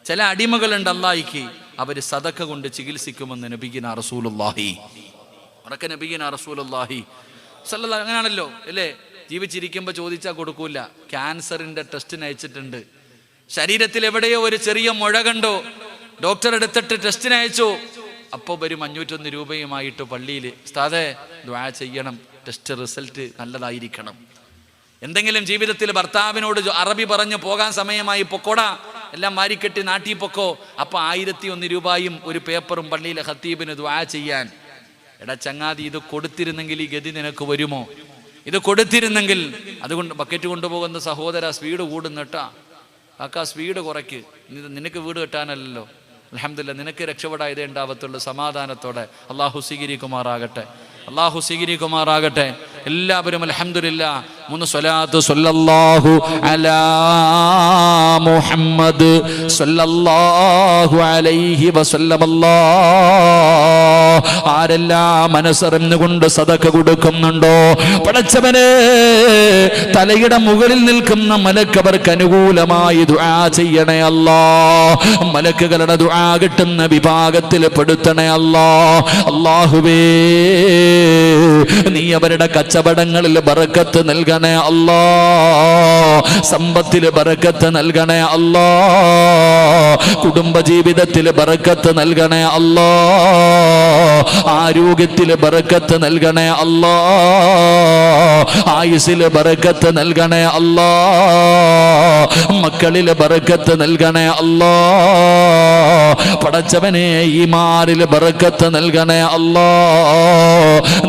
ചില അടിമകളുണ്ട് അല്ലാഹിക്ക്, അവര് സദക്ക കൊണ്ട് ചികിത്സിക്കുമെന്ന് നബിയിന റസൂലുള്ളാഹി നബിയിന റസൂലുള്ളാഹി സല്ലല്ലാഹു. അങ്ങനെയാണല്ലോ അല്ലേ? ജീവിച്ചിരിക്കുമ്പോൾ ചോദിച്ചാൽ കൊടുക്കൂല. ക്യാൻസറിന്റെ ടെസ്റ്റിന് അയച്ചിട്ടുണ്ട്. ശരീരത്തിൽ എവിടെയോ ഒരു ചെറിയ മുഴ കണ്ടോ, ഡോക്ടർ എടുത്തിട്ട് ടെസ്റ്റിന് അയച്ചു. അപ്പോൾ വരും 501 രൂപയുമായിട്ട് പള്ളിയിൽ, ഉസ്താദേ ദുആ ചെയ്യണം, ടെസ്റ്റ് റിസൾട്ട് നല്ലതായിരിക്കണം. എന്തെങ്കിലും ജീവിതത്തിൽ ഭർത്താവിനോട് അറബി പറഞ്ഞു പോകാൻ സമയമായി, പൊക്കോടാ, എല്ലാം മാരിക്കെട്ടി നാട്ടിൽ പൊക്കോ. അപ്പോൾ 1001 രൂപയും ഒരു പേപ്പറും പള്ളിയിലെ ഖത്തീബിന് ദുആ ചെയ്യാൻ. എടാ ചങ്ങാതി, ഇത് കൊടുത്തിരുന്നെങ്കിൽ ഈ ഗതി നിനക്ക് വരുമോ? ഇത് കൊടുത്തിരുന്നെങ്കിൽ. അതുകൊണ്ട് ബക്കറ്റ് കൊണ്ടുപോകുന്ന സഹോദര സ്പീഡ് കൂടുന്നിട്ടാ, കാക്കാ സ്പീഡ് കുറയ്ക്ക്. നിനക്ക് വീട് കിട്ടാനല്ലോ. അൽഹംദുലില്ലാ നിനക്ക് രക്ഷപ്പെടായതേ ഉണ്ടാവത്തുള്ളൂ. സമാധാനത്തോടെ അള്ളാഹു സ്വീകരിക്കുമാറാകട്ടെ, അള്ളാഹു സ്വീകരിക്കുമാറാകട്ടെ. എല്ലാവരും അൽഹംദുലില്ലാ 3 സ്വലാത്ത് സല്ലല്ലാഹു അലാ മുഹമ്മദ് സല്ലല്ലാഹു അലൈഹി വസല്ലം. ആരെല്ലാം മനസ്സറിഞ്ഞുകൊണ്ട് സദഖ കൊടുക്കുന്നുണ്ടോ, പടച്ചവനെ തലയുടെ മുകളിൽ നിൽക്കുന്ന മലക്കവർക്ക് അനുകൂലമായി ദുആ ചെയ്യണേ അല്ലാ. മലക്കുകളുടെ ദുആ കിട്ടുന്ന വിഭാഗത്തിൽ പെടുത്തണേ അല്ലാ. അല്ലാഹുവേ നീ അവരുടെ കച്ചവടങ്ങളിൽ ബറക്കത്ത് നൽകണേ അല്ലാ. സമ്പത്തിൽ ബറക്കത്ത് നൽകണേ അല്ലാ. കുടുംബജീവിതത്തിൽ ബറക്കത്ത് നൽകണേ അല്ലാ. ആരോഗ്യത്തിൽ ബറക്കത്ത് നൽകണേ അല്ലാ. ആയുസ്സിൽ ബറക്കത്ത് നൽകണേ അല്ലാ. മക്കളിൽ ബറക്കത്ത് നൽകണേ അല്ലാ. പടച്ചവനെ ഈമാനിൽ ബറക്കത്ത് നൽകണേ അല്ലാ.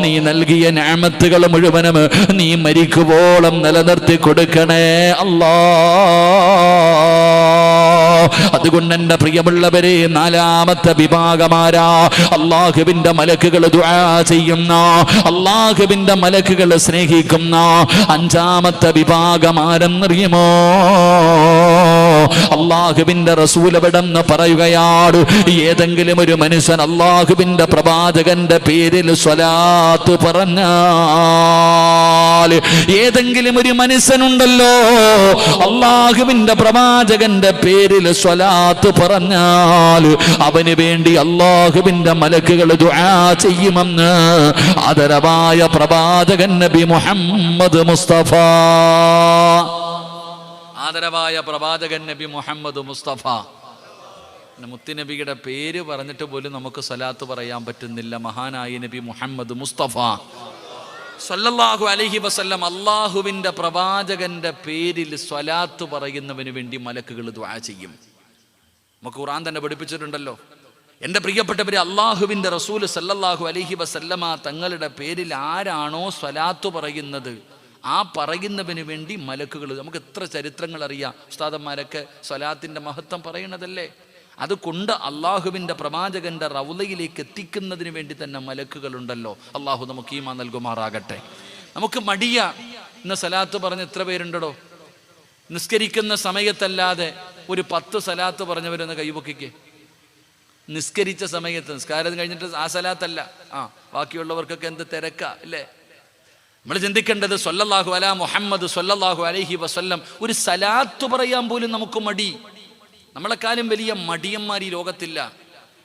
നീ നൽകിയ നിഅമത്തുകൾ മുഴുവനും നീ മരിക്കുവോളം നിലനിർത്തി കൊടുക്കണേ അല്ലാ. അതുകൊണ്ട് എൻ്റെ പ്രിയമുള്ളവരെ, 4ാമത്തെ വിഭാഗമാരാ? അല്ലാഹുവിൻ്റെ മലക്കുകൾ ദുആ ചെയ്യുന്ന, അല്ലാഹുവിൻ്റെ മലക്കുകൾ സ്നേഹിക്കുന്ന 5ാമത്തെ വിഭാഗമാരെന്നറിയുമോ? അല്ലാഹുവിൻ്റെ റസൂൽ എവിടെന്ന് പറയുകയാണ്, ഏതെങ്കിലും ഒരു മനുഷ്യൻ അല്ലാഹുവിൻ്റെ പ്രവാചകന്റെ പേരിൽ സ്വലാത്ത് പറഞ്ഞാൽ, ഏതെങ്കിലും ഒരു മനുഷ്യനുണ്ടല്ലോ അല്ലാഹുവിൻ്റെ പ്രവാചകന്റെ പേരിൽ സ്വലാത്ത് പറഞ്ഞാൽ അവന് വേണ്ടി അല്ലാഹുവിൻ്റെ മലക്കുകൾ ദുആ ചെയ്യുമെന്ന് ആദരവായ പ്രവാചകൻ നബി മുഹമ്മദ് മുസ്തഫ. ആദരവായ പ്രവാചകൻ നബി മുഹമ്മദ് മുസ്തഫ. മുത്തുനബിയുടെ പേര് പറഞ്ഞിട്ട് പോലും നമുക്ക് സ്വലാത്ത് പറയാൻ പറ്റുന്നില്ല. മഹാനായ നബി മുഹമ്മദ് മുസ്തഫ സല്ലല്ലാഹു അലൈഹി വസല്ലം അല്ലാഹുവിൻ്റെ പ്രവാചകന്റെ പേരിൽ സ്വലാത്ത് പറയുന്നവന് വേണ്ടി മലക്കുകൾ ദുആ ചെയ്യും. നമുക്ക് ഖുർആൻ തന്നെ പഠിപ്പിച്ചിട്ടുണ്ടല്ലോ. എൻ്റെ പ്രിയപ്പെട്ടവരെ, അല്ലാഹുവിൻ്റെ റസൂൽ സല്ലല്ലാഹു അലൈഹി വസല്ലമ തങ്ങളുടെ പേരിൽ ആരാണോ സ്വലാത്ത് പറയുന്നത്, ആ പറയുന്നവന് വേണ്ടി മലക്കുകൾ. നമുക്ക് എത്ര ചരിത്രങ്ങൾ അറിയാം. ഉസ്താദന്മാരൊക്കെ സ്വലാത്തിൻ്റെ മഹത്വം പറയുന്നതല്ലേ. അതുകൊണ്ട് അള്ളാഹുവിൻ്റെ പ്രവാചകന്റെ റൗളയിലേക്ക് എത്തിക്കുന്നതിന് വേണ്ടി തന്നെ മലക്കുകളുണ്ടല്ലോ. അള്ളാഹു നമുക്ക് ഈമാൻ നൽകുമാറാകട്ടെ. നമുക്ക് മടിയ ഇന്ന് സലാത്ത് പറഞ്ഞ് എത്ര പേരുണ്ടോ? നിസ്കരിക്കുന്ന സമയത്തല്ലാതെ ഒരു 10 സലാത്ത് പറഞ്ഞവരൊന്ന് കൈപൊക്കിക്ക്. നിസ്കരിച്ച സമയത്ത്, നിസ്കാരം കഴിഞ്ഞിട്ട് ആ സലാത്തല്ല, ബാക്കിയുള്ളവർക്കൊക്കെ എന്ത് തിരക്കാ അല്ലേ? നമ്മൾ ചിന്തിക്കേണ്ടത് സ്വല്ലല്ലാഹു അലാ മുഹമ്മദ് സ്വല്ലല്ലാഹു അലൈഹി വസല്ലം. ഒരു സലാത്ത് പറയാൻ പോലും നമുക്ക് മടി. നമ്മളെക്കാളും വലിയ മടിയന്മാർ ഈ ലോകത്തില്ല.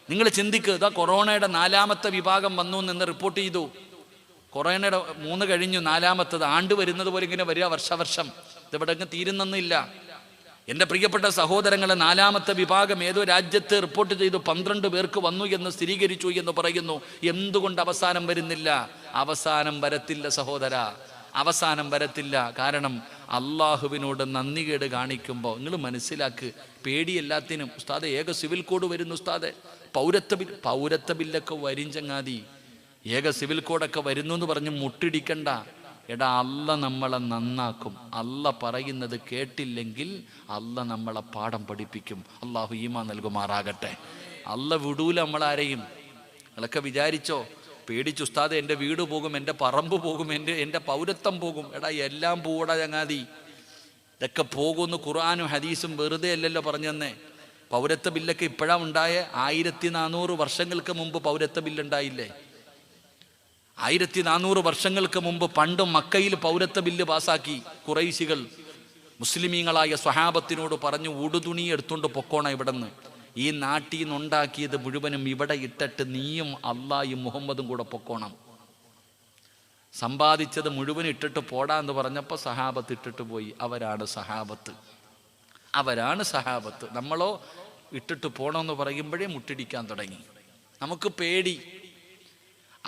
നിങ്ങൾ ചിന്തിക്കുക, ഇതാ കൊറോണയുടെ 4ാമത്തെ വിഭാഗം വന്നു എന്ന് റിപ്പോർട്ട് ചെയ്തു. കൊറോണയുടെ 3 കഴിഞ്ഞു, 4ാമത്തത് ആണ്ട് വരുന്നത് പോലെ ഇങ്ങനെ വരിക വർഷം. ഇതിവിടെ തീരുന്നില്ല. എൻ്റെ പ്രിയപ്പെട്ട സഹോദരങ്ങളെ, 4ാമത്തെ വിഭാഗം ഏതോ രാജ്യത്ത് റിപ്പോർട്ട് ചെയ്തു 12 പേർക്ക് വന്നു എന്ന് സ്ഥിരീകരിച്ചു എന്ന് പറയുന്നു. എന്തുകൊണ്ട് അവസാനം വരുന്നില്ല? അവസാനം വരത്തില്ല സഹോദര, അവസാനം വരത്തില്ല. കാരണം അള്ളാഹുവിനോട് നന്ദികേട് കാണിക്കുമ്പോൾ നിങ്ങൾ മനസ്സിലാക്ക്, പേടി എല്ലാത്തിനും. ഉസ്താദെ, ഏക സിവിൽ കോഡ് വരുന്നു ഉസ്താദെ, പൗരത്വ ബില്ലൊക്കെ വരും ചങ്ങാതി, ഏക സിവിൽ കോഡൊക്കെ വരുന്നു എന്ന് പറഞ്ഞ് മുട്ടിടിക്കണ്ട. എടാ, അല്ല നമ്മളെ നന്നാക്കും. അല്ല പറയുന്നത് കേട്ടില്ലെങ്കിൽ അല്ല നമ്മളെ പാഠം പഠിപ്പിക്കും. അള്ളാഹു ഈമാൻ നൽകുമാറാകട്ടെ. അല്ല വിടൂല നമ്മളാരെയും. നിങ്ങളൊക്കെ വിചാരിച്ചോ പേടിച്ച് ഉസ്താദ് എൻ്റെ വീട് പോകും, എൻ്റെ പറമ്പ് പോകും, എൻ്റെ പൗരത്വം പോകും. എടാ എല്ലാം പോടാ ചങ്ങാതി, ഇതൊക്കെ പോകുമെന്ന് ഖുർആനും ഹദീസും വെറുതെ അല്ലല്ലോ പറഞ്ഞു തന്നെ. പൗരത്വ ബില്ലൊക്കെ ഇപ്പോഴാണ് ഉണ്ടായ. 1400 വർഷങ്ങൾക്ക് മുമ്പ് പൗരത്വ ബില്ലുണ്ടായില്ലേ? 1400 വർഷങ്ങൾക്ക് മുമ്പ് പണ്ട് മക്കയിൽ പൗരത്വ ബില്ല് പാസാക്കി. ഖുറൈശികൾ മുസ്ലിമീങ്ങളായ സ്വഹാബത്തിനോട് പറഞ്ഞു, ഉടുതുണി എടുത്തുകൊണ്ട് പൊക്കോണം ഇവിടുന്ന്. ഈ നാട്ടിൽ നിന്നുണ്ടാക്കിയത് മുഴുവനും ഇവിടെ ഇട്ടിട്ട് നീയും അള്ളാഹും മുഹമ്മദും കൂടെ പൊക്കോണം. സമ്പാദിച്ചത് മുഴുവൻ ഇട്ടിട്ട് പോടാന്ന് പറഞ്ഞപ്പോൾ സഹാബത്ത് ഇട്ടിട്ട് പോയി. അവരാണ് സഹാബത്ത്. നമ്മളോ ഇട്ടിട്ട് പോണമെന്ന് പറയുമ്പോഴേ മുട്ടിടിക്കാൻ തുടങ്ങി. നമുക്ക് പേടി.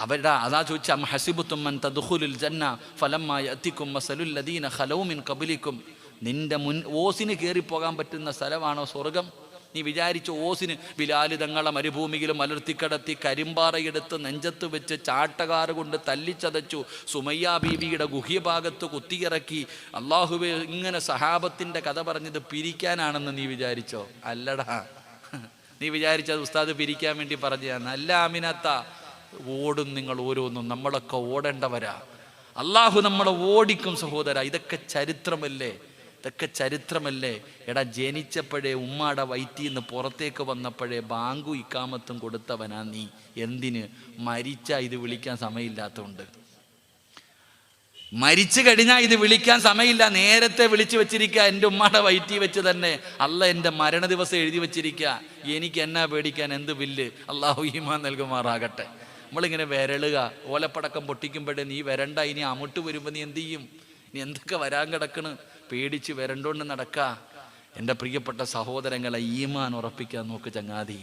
അവരുടെ അതാ ചോദിച്ച അം ഹസിബുത്തും മൻ തദ്ഖുലുൽ ജന്ന ഫലമ്മാ യഅതികും മസലുൽ ലദീന ഖലൗ മിൻ ഖബലികും. നിന്റെ ഓസിന് കയറിപ്പോകാൻ പറ്റുന്ന സ്ഥലമാണോ സ്വർഗം? നീ വിചാരിച്ചു ഓസിന്? ബിലാല് തങ്ങളെ മരുഭൂമിയിൽ മലർത്തിക്കടത്തി കരിമ്പാറയെടുത്ത് നെഞ്ചത്ത് വെച്ച് ചാട്ടകാറ് കൊണ്ട് തല്ലിച്ചതച്ചു. സുമയ്യ ബീവിയുടെ ഗുഹ്യഭാഗത്ത് കുത്തിയിറക്കി. അള്ളാഹുവേ, ഇങ്ങനെ സഹാബത്തിൻ്റെ കഥ പറഞ്ഞത് പിരിക്കാനാണെന്ന് നീ വിചാരിച്ചോ? അല്ലടാ, നീ വിചാരിച്ചത് ഉസ്താദ് പിരിക്കാൻ വേണ്ടി പറഞ്ഞതാണ്. അല്ല ആമിനത്ത, ഓടും നിങ്ങൾ ഓരോന്നും. നമ്മളൊക്കെ ഓടേണ്ടവരാ. അള്ളാഹു നമ്മളെ ഓടിക്കും സഹോദര. ഇതൊക്കെ ചരിത്രമല്ലേ? എടാ, ജനിച്ചപ്പോഴേ ഉമ്മാടെ വയറ്റിൽ നിന്ന് പുറത്തേക്ക് വന്നപ്പോഴേ ബാങ്കു ഇക്കാമത്തും കൊടുത്തവനാ നീ. എന്തിന്? മരിച്ചാൽ ഇത് വിളിക്കാൻ സമയമില്ലാത്തതുകൊണ്ട്. മരിച്ചു കഴിഞ്ഞാൽ ഇത് വിളിക്കാൻ സമയമില്ല. നേരത്തെ വിളിച്ചു വെച്ചിരിക്കുക. എൻ്റെ ഉമ്മാടെ വയറ്റിൽ വെച്ച് തന്നെ അല്ല എൻ്റെ മരണ ദിവസം എഴുതി വെച്ചിരിക്കുക. എനിക്ക് എന്നാ പേടിക്കാൻ? എന്ത് ബില്ല്? അള്ളാഹു ഈമാൻ നൽകുമാറാകട്ടെ. നമ്മളിങ്ങനെ വിരളുക. ഓലപ്പടക്കം പൊട്ടിക്കുമ്പോഴേ നീ വരണ്ട, ഇനി അമുട്ട് വരുമ്പോൾ നീ എന്ത് ചെയ്യും? നീ എന്തൊക്കെ വരാൻ കിടക്കണ്? പേടിച്ച് വരണ്ടോണ്ട് നടക്കുക. എൻ്റെ പ്രിയപ്പെട്ട സഹോദരങ്ങളെ, ഈമാൻ ഉറപ്പിക്കാൻ നോക്ക് ചങ്ങാതി.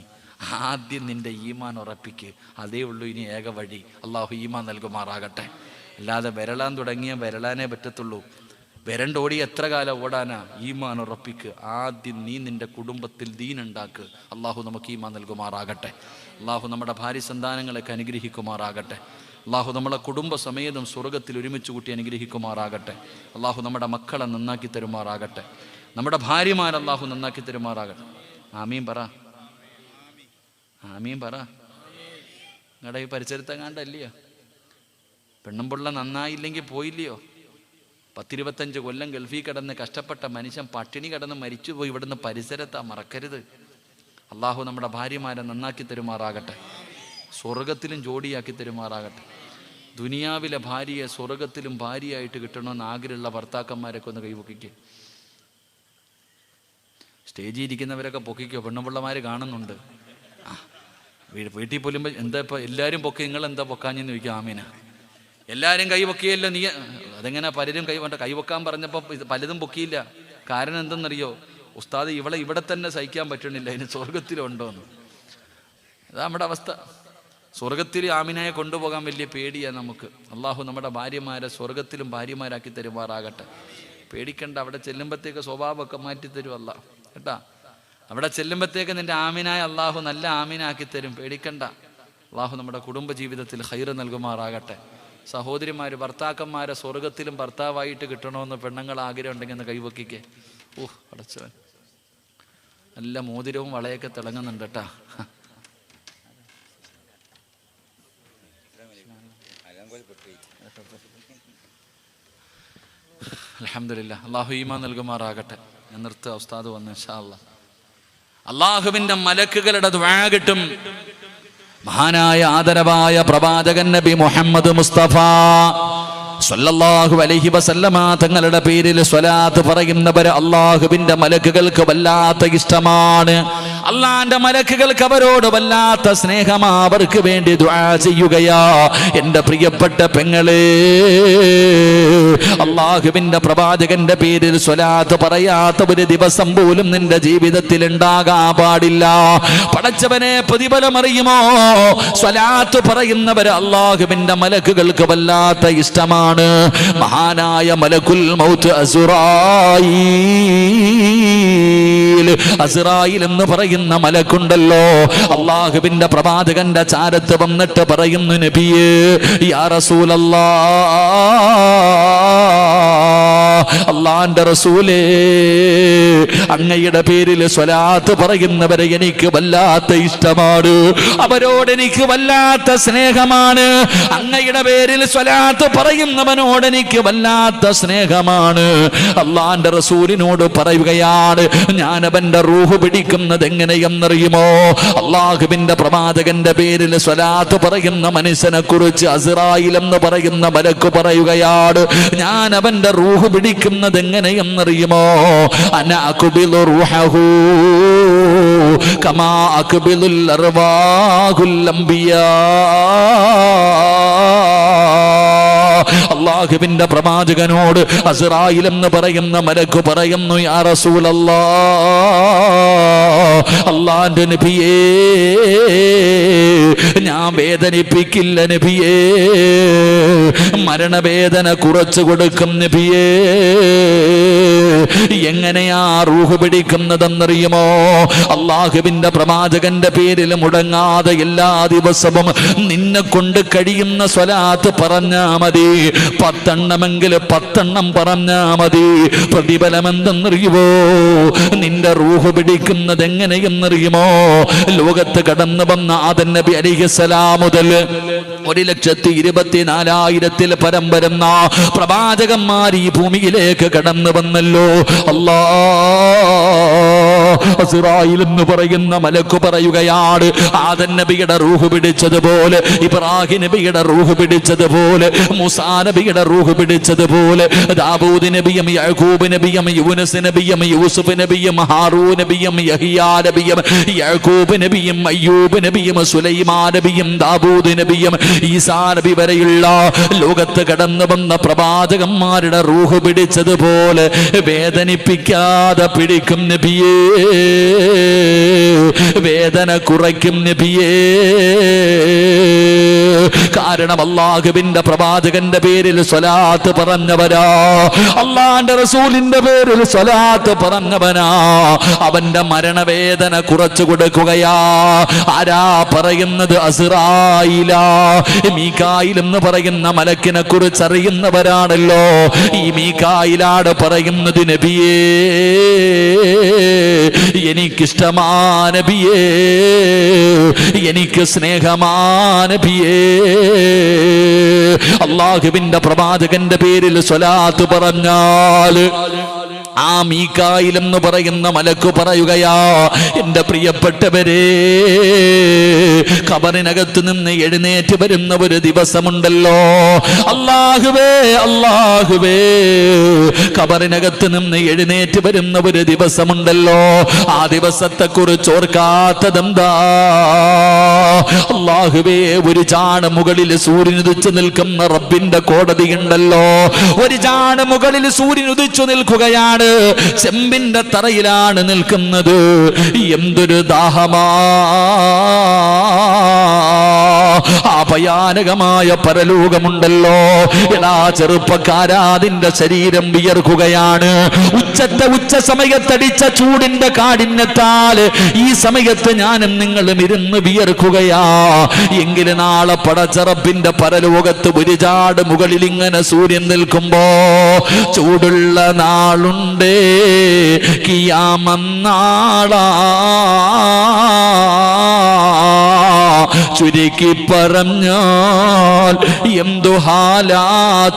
ആദ്യം നിൻ്റെ ഈമാൻ ഉറപ്പിക്ക്. അതേ ഉള്ളൂ ഇനി ഏക വഴി. അള്ളാഹു ഈമാൻ നൽകുമാറാകട്ടെ. അല്ലാതെ വരളാൻ തുടങ്ങിയ വരളാനേ പറ്റത്തുള്ളൂ. വരണ്ടോടി എത്ര കാലം ഓടാനാ? ഈമാൻ ഉറപ്പിക്ക്. ആദ്യം നീ നിൻ്റെ കുടുംബത്തിൽ ദീനുണ്ടാക്ക്. അള്ളാഹു നമുക്ക് ഈമാൻ നൽകുമാറാകട്ടെ. അള്ളാഹു നമ്മുടെ ഭാര്യ സന്താനങ്ങളൊക്കെ അനുഗ്രഹിക്കുമാറാകട്ടെ. അള്ളാഹു നമ്മളെ കുടുംബസമേതം സ്വർഗത്തിൽ ഒരുമിച്ച് കൂട്ടി അനുഗ്രഹിക്കുമാറാകട്ടെ. അള്ളാഹു നമ്മുടെ മക്കളെ നന്നാക്കി തരുമാറാകട്ടെ. നമ്മുടെ ഭാര്യമാരെ അള്ളാഹു നന്നാക്കി തരുമാറാകട്ടെ. ആമീൻ പറ. നിങ്ങളുടെ ഈ പരിസരത്തെങ്ങാണ്ടല്ലയോ? പെണ്ണുമ്പിള്ള നന്നായില്ലെങ്കിൽ പോയില്ലയോ? 10-25 കൊല്ലം ഗൾഫിൽ കിടന്ന് കഷ്ടപ്പെട്ട മനുഷ്യൻ പട്ടിണി കിടന്ന് മരിച്ചുപോയി. ഇവിടുന്ന് പരിസരത്താ, മറക്കരുത്. അള്ളാഹു നമ്മുടെ ഭാര്യമാരെ നന്നാക്കി തരുമാറാകട്ടെ. സ്വർഗത്തിലും ജോഡിയാക്കി തരുമാറാകട്ടെ. ദുനിയാവിലെ ഭാര്യയെ സ്വർഗത്തിലും ഭാര്യയായിട്ട് കിട്ടണമെന്ന് ആഗ്രഹമുള്ള ഭർത്താക്കന്മാരൊക്കെ ഒന്ന് കൈപൊക്കിക്കുക. സ്റ്റേജിൽ ഇരിക്കുന്നവരൊക്കെ പൊക്കിക്കോ. പെണ്ണുപിള്ളമാർ കാണുന്നുണ്ട്. വീട്ടിൽ പോലുമ്പോൾ എന്താ ഇപ്പോൾ എല്ലാവരും പൊക്കി, നിങ്ങളെന്താ പൊക്കാഞ്ഞെന്ന് ചോദിക്കുക. ആമീന. എല്ലാവരും കൈ പൊക്കിയല്ലോ. നീ അതെങ്ങനെ പലരും കൈവക്കാൻ പറഞ്ഞപ്പോൾ പലതും പൊക്കിയില്ല. കാരണം എന്തെന്നറിയോ? ഉസ്താദ് ഇവിടെ തന്നെ സഹിക്കാൻ പറ്റണില്ല, അതിന് സ്വർഗത്തിലുണ്ടോന്ന്. അതാ നമ്മുടെ അവസ്ഥ. സ്വർഗത്തിൽ ആമിനയെ കൊണ്ടുപോകാൻ വലിയ പേടിയാണ് നമുക്ക്. അള്ളാഹു നമ്മുടെ ഭാര്യമാരെ സ്വർഗത്തിലും ഭാര്യമാരാക്കി തരുമാറാകട്ടെ. പേടിക്കണ്ട. അവിടെ ചെല്ലുമ്പോഴത്തേക്ക് സ്വഭാവമൊക്കെ മാറ്റി തരും അല്ലാഹ് കേട്ടാ. അവിടെ ചെല്ലുമ്പോഴത്തേക്ക് നിൻ്റെ ആമിനായ അള്ളാഹു നല്ല ആമിനാക്കി തരും. പേടിക്കണ്ട. അള്ളാഹു നമ്മുടെ കുടുംബജീവിതത്തിൽ ഖൈറ് നൽകുമാറാകട്ടെ. സഹോദരിമാർ, ഭർത്താക്കന്മാരെ സ്വർഗത്തിലും ഭർത്താവായിട്ട് കിട്ടണമെന്ന് പെണ്ണുങ്ങൾ ആഗ്രഹം ഉണ്ടെങ്കിൽ ഒന്ന് കൈവക്കിക്കേ. അടച്ചവൻ നല്ല മോതിരവും വളയൊക്കെ തിളങ്ങുന്നുണ്ട് കേട്ടാ. അൽഹംദുലില്ലാ. അള്ളാഹു ഈമാൻ നൽകുമാറാകട്ടെ. ഞാൻ നിർത്തുക. ഉസ്താദ് വന്നു ഇൻഷാ അല്ലാഹ്. അള്ളാഹുവിൻ്റെ മലക്കുകളുടെ ദുആ കിട്ടും. മഹാനായ ആദരവായ പ്രവാചകൻ നബി മുഹമ്മദ് മുസ്തഫ സല്ലല്ലാഹു അലൈഹി വസല്ലമ തങ്ങളുടെ പേരിൽ സ്വലാത്ത് പറയുന്നവർ അള്ളാഹുവിൻ്റെ മലക്കുകൾക്ക് വല്ലാത്ത ഇഷ്ടമാണ്. അള്ളാന്റെ മലക്കുകൾക്ക് അവരോട് വല്ലാത്ത സ്നേഹമാ. അവർക്ക് വേണ്ടി ദുആ ചെയ്യുകയാ. എൻ്റെ പ്രിയപ്പെട്ട പെങ്ങളെ, അള്ളാഹുവിൻ്റെ പ്രവാചകന്റെ പേരിൽ സ്വലാത്ത് പറയാത്ത ഒരു ദിവസം പോലും നിന്റെ ജീവിതത്തിൽ ഉണ്ടാകാൻ പാടില്ല. പടച്ചവനെ, പ്രതിഫലം അറിയുമോ? സ്വലാത്ത് പറയുന്നവർ അള്ളാഹുവിൻ്റെ മലക്കുകൾക്ക് വല്ലാത്ത ഇഷ്ടമാണ്. മഹാനായ മലക്കുൽ മൗത്ത് അസ്റായീൽ അസ്റായിൽ എന്ന് പറയുന്ന മലക്കുണ്ടല്ലോ, അള്ളാഹുവിന്റെ പ്രവാചകന്റെ ചാരത്ത് വന്നിട്ട് പറയുന്നു, നബിയേ യാ റസൂലല്ലാഹ്, അള്ളാന്റെ റസൂലേ, അങ്ങയുടെ പേരിൽ സ്വലാത്ത് പറയുന്നവരെ എനിക്ക് വല്ലാത്ത ഇഷ്ടമാണ്, അവരോട് എനിക്ക് വല്ലാത്ത സ്നേഹമാണ്. അങ്ങയുടെ പേരിൽ സ്വലാത്ത് പറയുന്നവനോട് എനിക്ക് വല്ലാത്ത സ്നേഹമാണ്. അള്ളാന്റെ റസൂലിനോട് പറയുകയാണ്, ഞാൻ അവന്റെ റൂഹ് പിടിക്കുന്നത് എങ്ങനെയെന്നറിയുമോ? അള്ളാഹുവിന്റെ പ്രവാചകന്റെ പേരിൽ സ്വലാത്ത് പറയുന്ന മനുഷ്യനെ കുറിച്ച് അസ്റായിൽ എന്ന് പറയുന്ന മലക്ക് പറയുകയാണ്, ഞാൻ അവന്റെ റൂഹ് പിടിക്കുന്നത് എങ്ങനെയെന്നറിയുമോ? അന അഖ്ബിലു റൂഹഹു കമാ അഖ്ബിലുൽ അർവാഹുൽ അംബിയാ. അള്ളാഹുവിന്റെ പ്രവാചകനോട് അസ്റായിൽ എന്ന് പറയുന്ന മലക്ക് പറയുന്നു, യാ റസൂലല്ലാഹ്, അള്ളാന്റെ നബിയേ, ഞാൻ വേദനിപ്പിക്കില്ല നബിയേ, മരണവേദന കുറച്ചു കൊടുക്കും നബിയേ. എങ്ങനെയാ റൂഹ് പിടിക്കുന്നതെന്നറിയുമോ? അള്ളാഹുവിന്റെ പ്രവാചകന്റെ പേരിൽ മുടങ്ങാതെ എല്ലാ ദിവസവും നിന്നെ കൊണ്ട് കഴിയുന്ന സ്വലാത്ത് പറഞ്ഞാ മതി, 10 എണ്ണമെങ്കിലും 10 എണ്ണം പറഞ്ഞാ മതി. പ്രതിഫലം എന്തെന്നറിയുമോ? നിന്റെ റൂഹ് പിടിക്കുന്നത് എങ്ങനെയെന്നറിയുമോ? ലോകത്ത് കടന്നു വന്ന ആദം നബി അലൈഹിസ്സലാം മുതൽ 1,24,000 പരം വരുന്ന പ്രവാചകന്മാർ ഈ ഭൂമിയിലേക്ക് കടന്നു വന്നല്ലോ. അസ്റായിൽ എന്ന് പറയുന്ന മലക്ക് പറയുകയാണ്, ആദം നബിയുടെ റൂഹ് പിടിച്ചതുപോലെ, ഇബ്രാഹിം നബിയുടെ റൂഹ് പിടിച്ചതുപോലെ, മൂസാ നബിയുടെ റൂഹ് പിടിച്ചതുപോലെ, ദാവൂദ് നബിയും യാക്കൂബ് നബിയും യൂനുസ് നബിയും യൂസുഫ് നബിയും ഹാറൂൻ നബിയും യഹ്യാ നബിയും യാക്കൂബ് നബിയും അയ്യൂബ് നബിയും സുലൈമാൻ നബിയും ദാവൂദ് നബിയും ഈസാ നബി വരെയുള്ള ലോകത്ത് കടന്നു വന്ന പ്രവാചകന്മാരുടെ റൂഹ് പിടിച്ചതുപോലെ വേദനിപ്പിക്കാതെ പിടിക്കും നബിയേ, വേദന കുറയ്ക്കും നബിയേ. കാരണം അല്ലാഹുവിന്റെ പ്രവാചകന്റെ പേരിൽ സ്വലാത്ത് പറഞ്ഞവരാ, അള്ളാന്റെ റസൂലിന്റെ പേരിൽ സ്വലാത്ത് പറഞ്ഞവനാ, അവന്റെ മരണവേദന കുറച്ചു കൊടുക്കുകയാ. ആരാ പറയുന്നത്? അസ്റായിലാ. മീകായിൽ എന്ന് പറയുന്ന മലക്കിനെ കുറിച്ച് അറിയുന്നവരാണല്ലോ. ഈ മീകായിലാണ് പറയുന്നത്, നബിയേ എനിക്കിഷ്ടമാ നബിയേ, എനിക്ക് സ്നേഹമാ നബിയേ. അല്ലാഹുവിന്റെ പ്രവാചകന്റെ പേരിൽ സ്വലാത്ത് പറഞ്ഞാൽ ആ മീകായിൽ എന്ന് പറയുന്ന മലക്ക് പറയുകയാ, എന്റെ പ്രിയപ്പെട്ടവരെ, ഖബറിനകത്ത് നിന്ന് എഴുന്നേറ്റ് വരുന്ന ഒരു ദിവസമുണ്ടല്ലോ. അല്ലാഹുവേ അല്ലാഹുവേ, ഖബറിനകത്ത് നിന്ന് എഴുന്നേറ്റ് വരുന്ന ഒരു ദിവസമുണ്ടല്ലോ. ആ ദിവസത്തെ കുറിച്ച് ഓർക്കാത്തതെന്താ? അല്ലാഹുവേ, ഒരു ചാണ് മുകളിൽ സൂര്യൻ ഉദിച്ചു നിൽക്കുന്ന റബ്ബിന്റെ കോടതിയുണ്ടല്ലോ. ഒരു ചാണ് മുകളിൽ സൂര്യൻ ഉദിച്ചു നിൽക്കുകയാണ്, ചെമ്പിന്റെ തറയിലാണ് നിൽക്കുന്നത്. എന്തൊരു ദാഹമാ! ആ ഭയാനകമായ പരലോകമുണ്ടല്ലോ. എടാ ചെറുപ്പക്കാരാ, അതിന്റെ ശരീരം വിയർക്കുകയാണ്. ഉച്ച സമയത്തടിച്ച ചൂടിന്റെ കാഠിന്യത്താൽ ഈ സമയത്ത് ഞാനും നിങ്ങളും ഇരുന്ന് വിയർക്കുകയാ. എങ്കിലും നാളെ പടച്ച റബ്ബിന്റെ പരലോകത്ത് ഒരു ചാട് മുകളിൽ ഇങ്ങനെ സൂര്യൻ നിൽക്കുമ്പോ ചൂടുള്ള നാളുണ്ടേ, കിയാമന്നാളാ. ചുരുക്കി പറഞ്ഞാൽ എന്തു ഹാലാ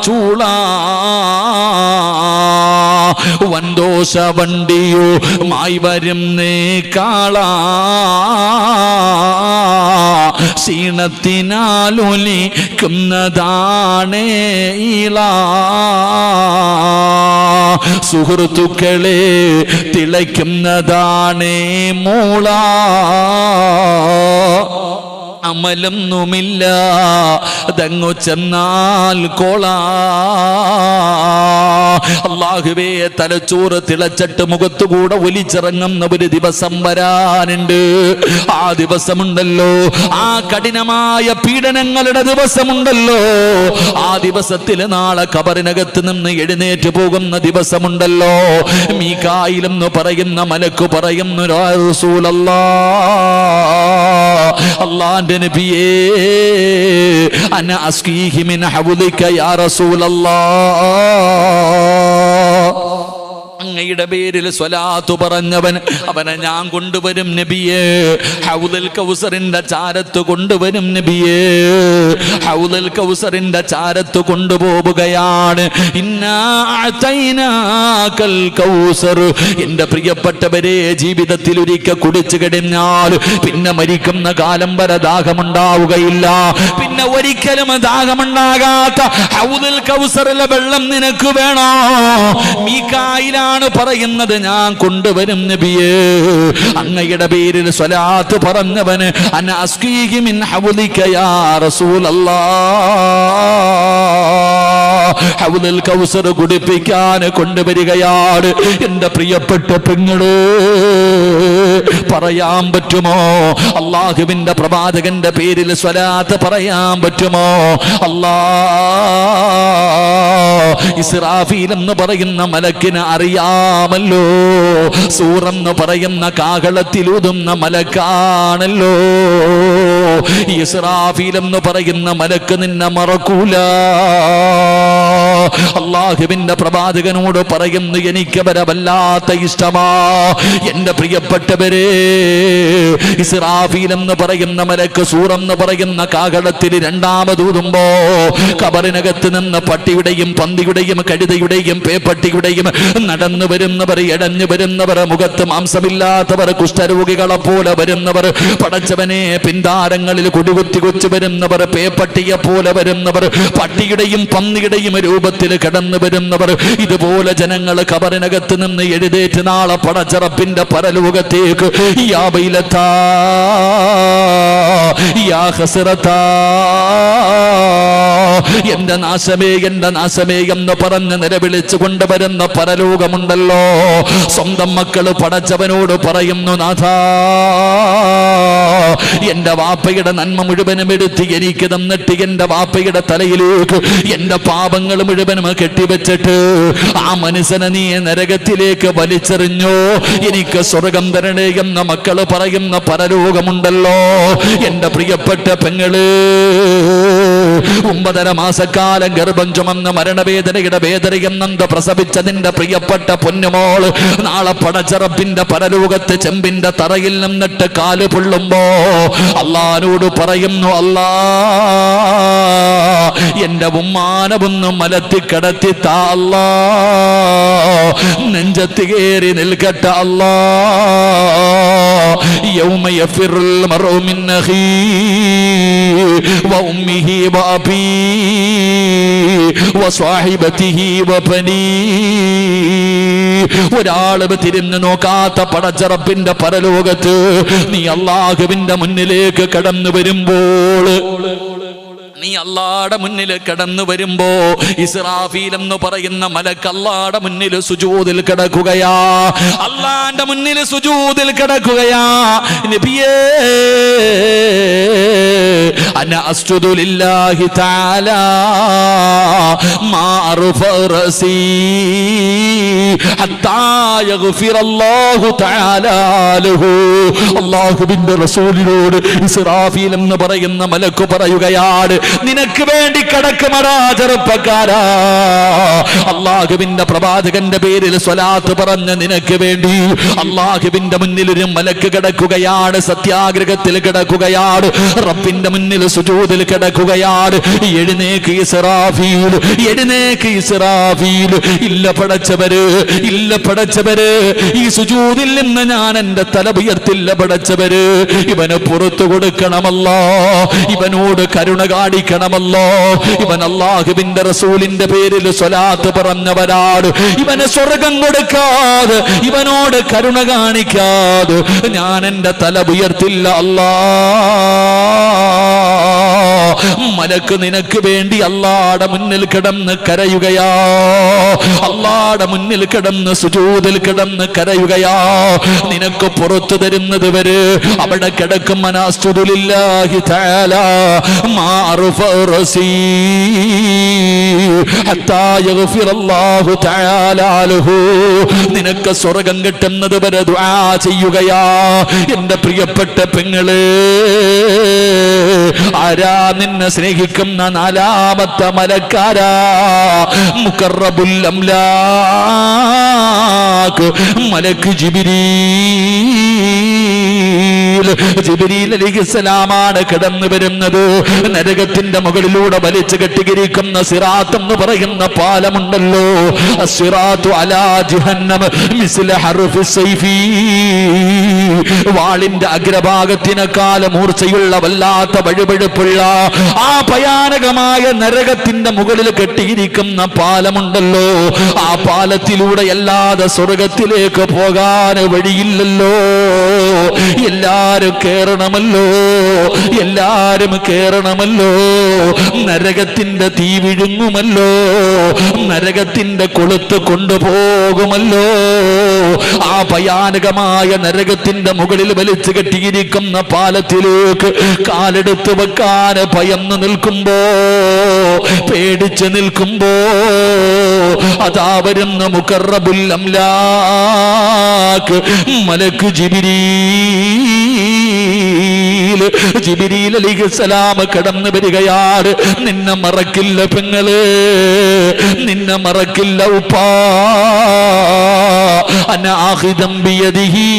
ചൂളാ. വൻദോഷ വണ്ടിയോ മായി വരുന്നേ കാളാ. ക്ഷീണത്തിനാലൊലിക്കുന്നതാണേ ഈളാ. സുഹൃത്തുക്കളെ തിളയ്ക്കുന്നതാണേ മൂള. അമലൊന്നുമില്ല ദങ്ങു ചെന്നാൽ കോളാ. അല്ലാഹുവേ, തലച്ചോറ് തിളച്ചിട്ട് മുഖത്തുകൂടെ ഒലിച്ചിറങ്ങുന്ന ഒരു ദിവസം വരാനുണ്ട്. ആ ദിവസമുണ്ടല്ലോ, ആ കഠിനമായ പീഡനങ്ങളുടെ ദിവസമുണ്ടല്ലോ, ആ ദിവസത്തിൽ നാളെ ഖബറിനകത്ത് നിന്ന് എഴുന്നേറ്റ് പോകുന്ന ദിവസമുണ്ടല്ലോ. മീകായിൽ എന്ന് പറയുന്ന മലക്ക് പറയുന്നു, യാ റസൂലല്ലാഹ്, അല്ലാഹുവിന്റെ നബിയേ, അന അസ്കീഹി മിൻ ഹൗലിക യാ റസൂലല്ലാഹ്. അങ്ങയുടെ പേരിൽ സ്വലാത്ത് പറഞ്ഞവൻ അവനെ ഞാൻ കൊണ്ടുവരും നബിയേ. ഹൗദുൽ കൗസറിന്റെ ചാരത്ത് കൊണ്ടുവരും നബിയേ. ഹൗദുൽ കൗസറിന്റെ ചാരത്ത് കൊണ്ടുപോവുകയാണ്. ഇന്നാ അഅതൈനാകൽ കൗസർ. എന്റെ പ്രിയപ്പെട്ടവരെ, ജീവിതത്തിൽ ഒരിക്കൽ കുടിച്ചു കഴിഞ്ഞാൽ പിന്നെ മരിക്കുന്ന കാലം വരെ ദാഹമുണ്ടാവുകയില്ല. പിന്നെ ഒരിക്കലും ദാഹമുണ്ടാകാത്ത ഹൗദുൽ കൗസറിലെ വെള്ളം നിനക്ക് വേണോ? മീകായിലാണ് പറയുന്നത്, ഞാൻ കൊണ്ടുവരും നബിയേ. അങ്ങയുടെ പേരിൽ സ്വലാത്ത് പറഞ്ഞവന് അന അസ്കീഹി മിൻ ഹൗലിക യാ റസൂലല്ലാഹ്. ഹൗദുൽ കൗസർ കുടിപ്പിക്കാൻ കൊണ്ടുവരികയാണ്. എന്റെ പ്രിയപ്പെട്ട പെങ്ങളെ, പറയാൻ പറ്റുമോ? അല്ലാഹുവിന്റെ പ്രവാചകന്റെ പേരിൽ സ്വലാത്ത് പറയാൻ പറ്റുമോ? അല്ലാഹ് ഇസ്രാഫീൽ എന്ന് പറയുന്ന മലക്കിന് അറിയാമല്ലോ. സൂറെന്ന് പറയുന്ന കാഹളത്തിലൂതുന്ന മലക്കാണല്ലോ. ഇസ്രാഫീൽ എന്ന് പറയുന്ന മലക്ക് നിന്നെ മറക്കൂല. അല്ലാഹുവിന്റെ പ്രവാചകനോട് പറയുന്നു, എനിക്ക് അവരെ വല്ലാത്ത ഇഷ്ടമാ. എന്റെ പ്രിയപ്പെട്ടവരെ, ഇസ്രാഫീൽ എന്ന് പറയുന്ന മലക്ക് സൂറെന്ന് പറയുന്ന കാഹളത്തിൽ രണ്ടാമതൂതുമ്പോ ഖബറിനകത്ത് നിന്ന് പട്ടിയുടെയും പന്തിയുടെയും കഴുതയുടെയും പേപ്പട്ടിയുടെയും നടന്നു വരുന്നവർ, എടഞ്ഞു വരുന്നവർ, മുഖത്ത് മാംസമില്ലാത്തവർ, കുഷ്ഠരോഗികളെ പോലെ വരുന്നവർ, പടച്ചവനെ പിന്താരങ്ങളിൽ കുടികുത്തി കൊച്ചു വരുന്നവർ, പേപ്പട്ടിയെ പോലെ വരുന്നവർ, പട്ടിയുടെയും പന്നിയുടെയും രൂപത്തിൽ കടന്നു വരുന്നവർ, ഇതുപോലെ ജനങ്ങൾ ഖബറിനകത്ത് നിന്ന് എഴുന്നേറ്റ് നാളെ പടച്ചറപ്പിന്റെ പരലോകത്തേക്ക് യാ ബൈലത്താ യാ ഖസ്റത്താ, എന്റെ നാശമേ എന്റെ നാശമേ എന്ന് പറഞ്ഞ് നിലവിളിച്ചു കൊണ്ടുവരുന്ന പരലോകമുണ്ടല്ലോ. സ്വന്തം മക്കള് പടച്ചവനോട് പറയുന്നു, നാഥാ, എന്റെ വാപ്പയുടെ നന്മ മുഴുവനും എടുത്ത് എനിക്ക് തന്നിട്ട് എന്റെ വാപ്പയുടെ തലയിലേക്ക് എന്റെ പാപങ്ങൾ മുഴുവനും കെട്ടിവെച്ചിട്ട് ആ മനുഷ്യനെ നീ നരകത്തിലേക്ക് വലിച്ചെറിഞ്ഞോ, എനിക്ക് സ്വർഗം തരണേ എന്ന മക്കള് പറയുന്ന പരലോകമുണ്ടല്ലോ. എന്റെ പ്രിയപ്പെട്ട പെങ്ങള്, 9.5 മാസക്കാലം ഗർഭം ചുമന്ന് മരണവേദനയുടെ വേദനയെന്നന്ത് പ്രസവിച്ച നിന്റെ പ്രിയപ്പെട്ട പൊന്നുമോള് നാളെ പടച്ചറപ്പിന്റെ പരലോകത്ത് ചെമ്പിന്റെ തറയിൽ നിന്നിട്ട് കാല് പൊള്ളുമ്പോ അല്ലാഹുവോട് പറയുന്നു, അല്ലാ, എന്റെ ഉമ്മാനവൊന്നും മലത്തി കിടത്തി താ അല്ലാ, നെഞ്ചത്ത് കയറി നിൽക്കട്ടെ അല്ലാ. യൗമ യഫിറുൽ മർഉ മിൻ അഖീ വ ഉമ്മിഹി വ അബീ വ സ്വഹിബതിഹി വ ബനീ. ഒരാളും തിരിഞ്ഞു നോക്കാത്ത പടച്ചറപ്പിന്റെ പരലോകത്ത് നീ അല്ലാഹുവിന്റെ മുന്നിലേക്ക് കടന്നു വരുമ്പോൾ, നീ അല്ലാഹുവിന്റെ മുന്നിൽ കടന്നു വരുമ്പോ ഇസ്രാഫീൽ എന്ന് പറയുന്ന മലക്ക് അല്ലാഹുവിന്റെ മുന്നിൽ സുജൂദിൽ കിടക്കുകയാ. അല്ലാഹുവിന്റെ മുന്നിൽ സുജൂദിൽ കിടക്കുകയാ. നബിയേ, അന അസ്ജുദു ലില്ലാഹി തആല മാ അർഫ റസീ ഹത്താ യഗ്ഫിറല്ലാഹു തആല ലഹു. അല്ലാഹുവിന്റെ റസൂലിനോട് ഇസ്രാഫീൽ എന്ന് പറയുന്ന മലക്ക് പറയുകയാണ്, നിനക്ക് വേണ്ടി കിടക്കുമടാ ചെറുപ്പക്കാരാ. അല്ലാഹുവിന്റെ പ്രവാചകന്റെ പേരിൽ സ്വലാത്ത് പറഞ്ഞ നിനക്ക് വേണ്ടി അല്ലാഹുവിന്റെ മുന്നിൽ ഒരു മലക്ക് കിടക്കുകയാണ്, സത്യാഗ്രഹത്തിൽ കിടക്കുകയാണ്. റബ്ബിന്റെ മുന്നിൽ സുജൂദിൽ കിടക്കുകയാണ്. എഴുന്നേക്ക് ഇസ്രാഫീൽ, എഴുന്നേക്ക് ഇസ്രാഫീൽ. ഇല്ല പടച്ചവര്, ഇല്ല പടച്ചവര്, ഈ സുജൂദിൽ നിന്ന് ഞാൻ എന്റെ തല ഉയർത്തില്ല പടച്ചവര്. ഇവന് പുറത്തു കൊടുക്കണമല്ലോ, ഇവനോട് കരുണ കാണിക്കണമല്ലോ. ഇവൻ അല്ലാഹുവിന്റെ റസൂലിന്റെ പേരിൽ സ്വലാത്ത് പറഞ്ഞവരാണ്. ഇവന് സ്വർഗം കൊടുക്കാതെ, ഇവനോട് കരുണ കാണിക്കാതെ ഞാൻ എന്റെ തല ഉയർത്തില്ല അല്ലാ. മലക്ക് നിനക്ക് വേണ്ടി അല്ലാഹുവിന്റെ മുന്നിൽ കിടന്ന് കരയുകയാ, അല്ലാഹുവിന്റെ മുന്നിൽ കിടന്ന് സുജൂദിൽ കിടന്ന് കരയുകയാ. നിനക്ക് പുറത്തു തരുന്നത് വരെ അവിടെ കിടക്കും. അനാസ്തുലില്ലാഹി തആല മാ അർഫ റസീ ഹത്താ യഗ്ഫിറല്ലാഹു തആല ലഹു. നിനക്ക് സ്വർഗ്ഗം കിട്ടുന്നത് വരെ ദുആ ചെയ്യുകയാ. എന്റെ പ്രിയപ്പെട്ട പെങ്ങളെ, ആരാ നിന്നെ സ്നേഹിക്കുന്ന നാലാമത്തെ മലക്കാരാ? മുഖറബുൽ അംലാക്ക് മലക്ക് ജിബ്രീൽ. ജിബ്രീൽ അലൈഹിസ്സലാമാണ് കടന്നു വരുന്നത്. നരകത്തിന്റെ മുകളിലൂടെ വലിച്ചു കെട്ടിയിരിക്കുന്ന സിറാത്ത് എന്ന് പറയുന്ന പാലമുണ്ടല്ലോ, അസ്സിറാത്തു അലാ ജഹന്നം മിസ്ല ഹർഫി സൈഫി. വാളിന്റെ അഗ്രഭാഗത്തിനേക്കാൾ മൂർച്ചയുള്ള വല്ലാത്ത വഴുവഴുപ്പുള്ള ആ ഭയാനകമായ നരകത്തിന്റെ മുകളിൽ കെട്ടിയിരിക്കുന്ന പാലമുണ്ടല്ലോ, ആ പാലത്തിലൂടെ അല്ലാതെ സ്വർഗത്തിലേക്ക് പോകാൻ വഴിയില്ലല്ലോ. എല്ലാരും കേറണമല്ലോ, എല്ലാരും കേറണമല്ലോ. നരകത്തിന്റെ തീ വിഴുങ്ങുമല്ലോ, നരകത്തിന്റെ കൊളുത്ത് കൊണ്ടുപോകുമല്ലോ. ആ ഭയാനകമായ നരകത്തിന്റെ മുകളിൽ വലിച്ചു കെട്ടിയിരിക്കുന്ന പാലത്തിലേക്ക് കാലെടുത്ത് വെക്കാൻ ഭയന്ന് നിൽക്കുമ്പോ, പേടിച്ച് നിൽക്കുമ്പോ, അതാ വരുന്ന മുഖറബുൽ അംലാക്ക് മലക്ക് ജിബ്രീൽ. ജിബ്രീൽ അലൈഹിസ്സലാം കടന്നു വരികയാണ്. നിന്നെ മറക്കില്ല പെങ്ങളെ, നിന്നെ മറക്കില്ല ഉപ്പാ. അന ആഖിദം ബിയദിഹി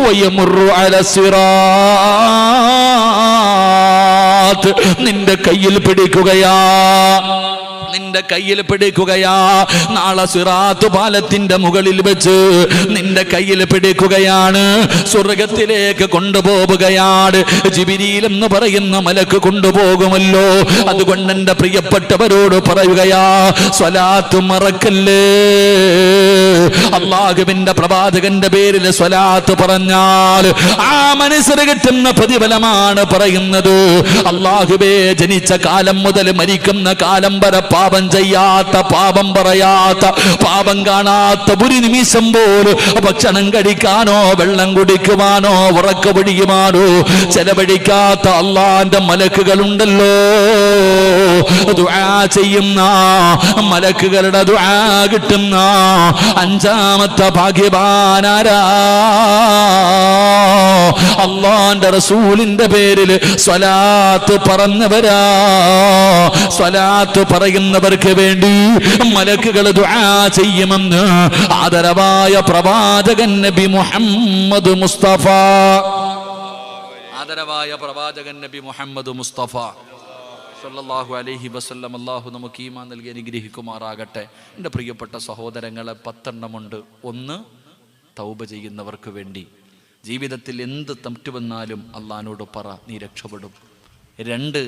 വയമുറു അല സിറാത്ത്. നിന്റെ കയ്യിൽ പിടിക്കുകയാ, നിന്റെ കയ്യിൽ പിടിക്കുകയാ. നാളെ സിറാത്ത് പാലത്തിന്റെ മുകളിൽ വെച്ച് നിന്റെ കയ്യിൽ പിടിക്കുകയാണ്, സ്വർഗത്തിലേക്ക് കൊണ്ടുപോവുകയാണ്. ജിബ്രീൽ എന്ന് പറയുന്ന മലക്ക് കൊണ്ടുപോകുമല്ലോ. അതുകൊണ്ട് എന്റെ പ്രിയപ്പെട്ടവരോട് പറയുകയാ, സ്വലാത്ത് മറക്കല്ലേ. അല്ലാഹുവിന്റെ പ്രവാചകന്റെ പേരിൽ സ്വലാത്ത് പറഞ്ഞാൽ ആ മനസ്സിന് കിട്ടുന്ന പ്രതിഫലമാണ് പറയുന്നത്. അല്ലാഹുവേ, ജനിച്ച കാലം മുതൽ മരിക്കുന്ന കാലം വരെ പാപം ചെയ്യാത്ത, പാപം പറയാത്ത, പാപം കാണാത്ത ഒരു നിമിഷം പോലും ഭക്ഷണം കഴിക്കാനോ വെള്ളം കുടിക്കുവാനോ ഉറക്ക പിടിക്കുവാനോ ചെലവഴിക്കാത്ത അള്ളാന്റെ മലക്കുകളുണ്ടല്ലോ. ദുആ ചെയ്യുന്ന മലക്കുകളുടെ ദുആ കിട്ടുന്ന അഞ്ചാമത്തെ ഭാഗ്യവാനാരാ? അള്ളാന്റെ റസൂലിന്റെ പേരിൽ സ്വലാത്ത് പറഞ്ഞവരാ. സ്വലാത്ത് പറയുന്നവർക്ക് വേണ്ടി മലക്കുകൾ ദുആ ചെയ്യുമെന്ന് ആദരവായ പ്രവാചകൻ നബി മുഹമ്മദ് മുസ്തഫ. ആദരവായ പ്രവാചകൻ നബി മുഹമ്മദ് മുസ്തഫ സല്ലല്ലാഹു അലൈഹി വസല്ലം. അല്ലാഹു നമുക്ക് ഈമാൻ നൽകി അനുഗ്രഹിക്കുമാറാകട്ടെ. എൻ്റെ പ്രിയപ്പെട്ട സഹോദരങ്ങളെ, 10 എണ്ണമുണ്ട്. 1, തൗബ ചെയ്യുന്നവർക്ക് വേണ്ടി. ജീവിതത്തിൽ എന്ത് തെറ്റുവന്നാലും അള്ളാഹിനോട് പറ, നീ രക്ഷപ്പെടും. 2,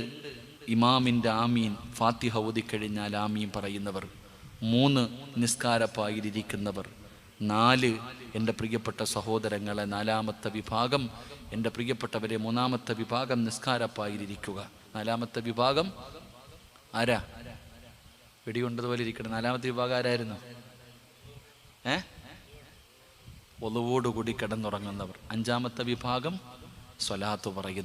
ഇമാമിൻ്റെ ആമീൻ, ഫാത്തിഹ ഓതിക്കഴിഞ്ഞാൽ ആമീൻ പറയുന്നവർ. 3, നിസ്കാരപ്പായിലിരിക്കുന്നവർ. 4, എൻ്റെ പ്രിയപ്പെട്ട സഹോദരങ്ങളെ, 4ാമത്തെ വിഭാഗം, എൻ്റെ പ്രിയപ്പെട്ടവരെ, 3ാമത്തെ വിഭാഗം നിസ്കാരപ്പായിലിരിക്കുക. 4ാമത്തെ വിഭാഗം ആരാ? വെടികൊണ്ടതുപോലെ ഇരിക്കണം. 4ാമത്തെ വിഭാഗം ആരായിരുന്നു? ഒളുവോടുകൂടി കിടന്നുറങ്ങുന്നവർ. 5ാമത്തെ വിഭാഗം സ്വലാത്ത് പറയുന്നു.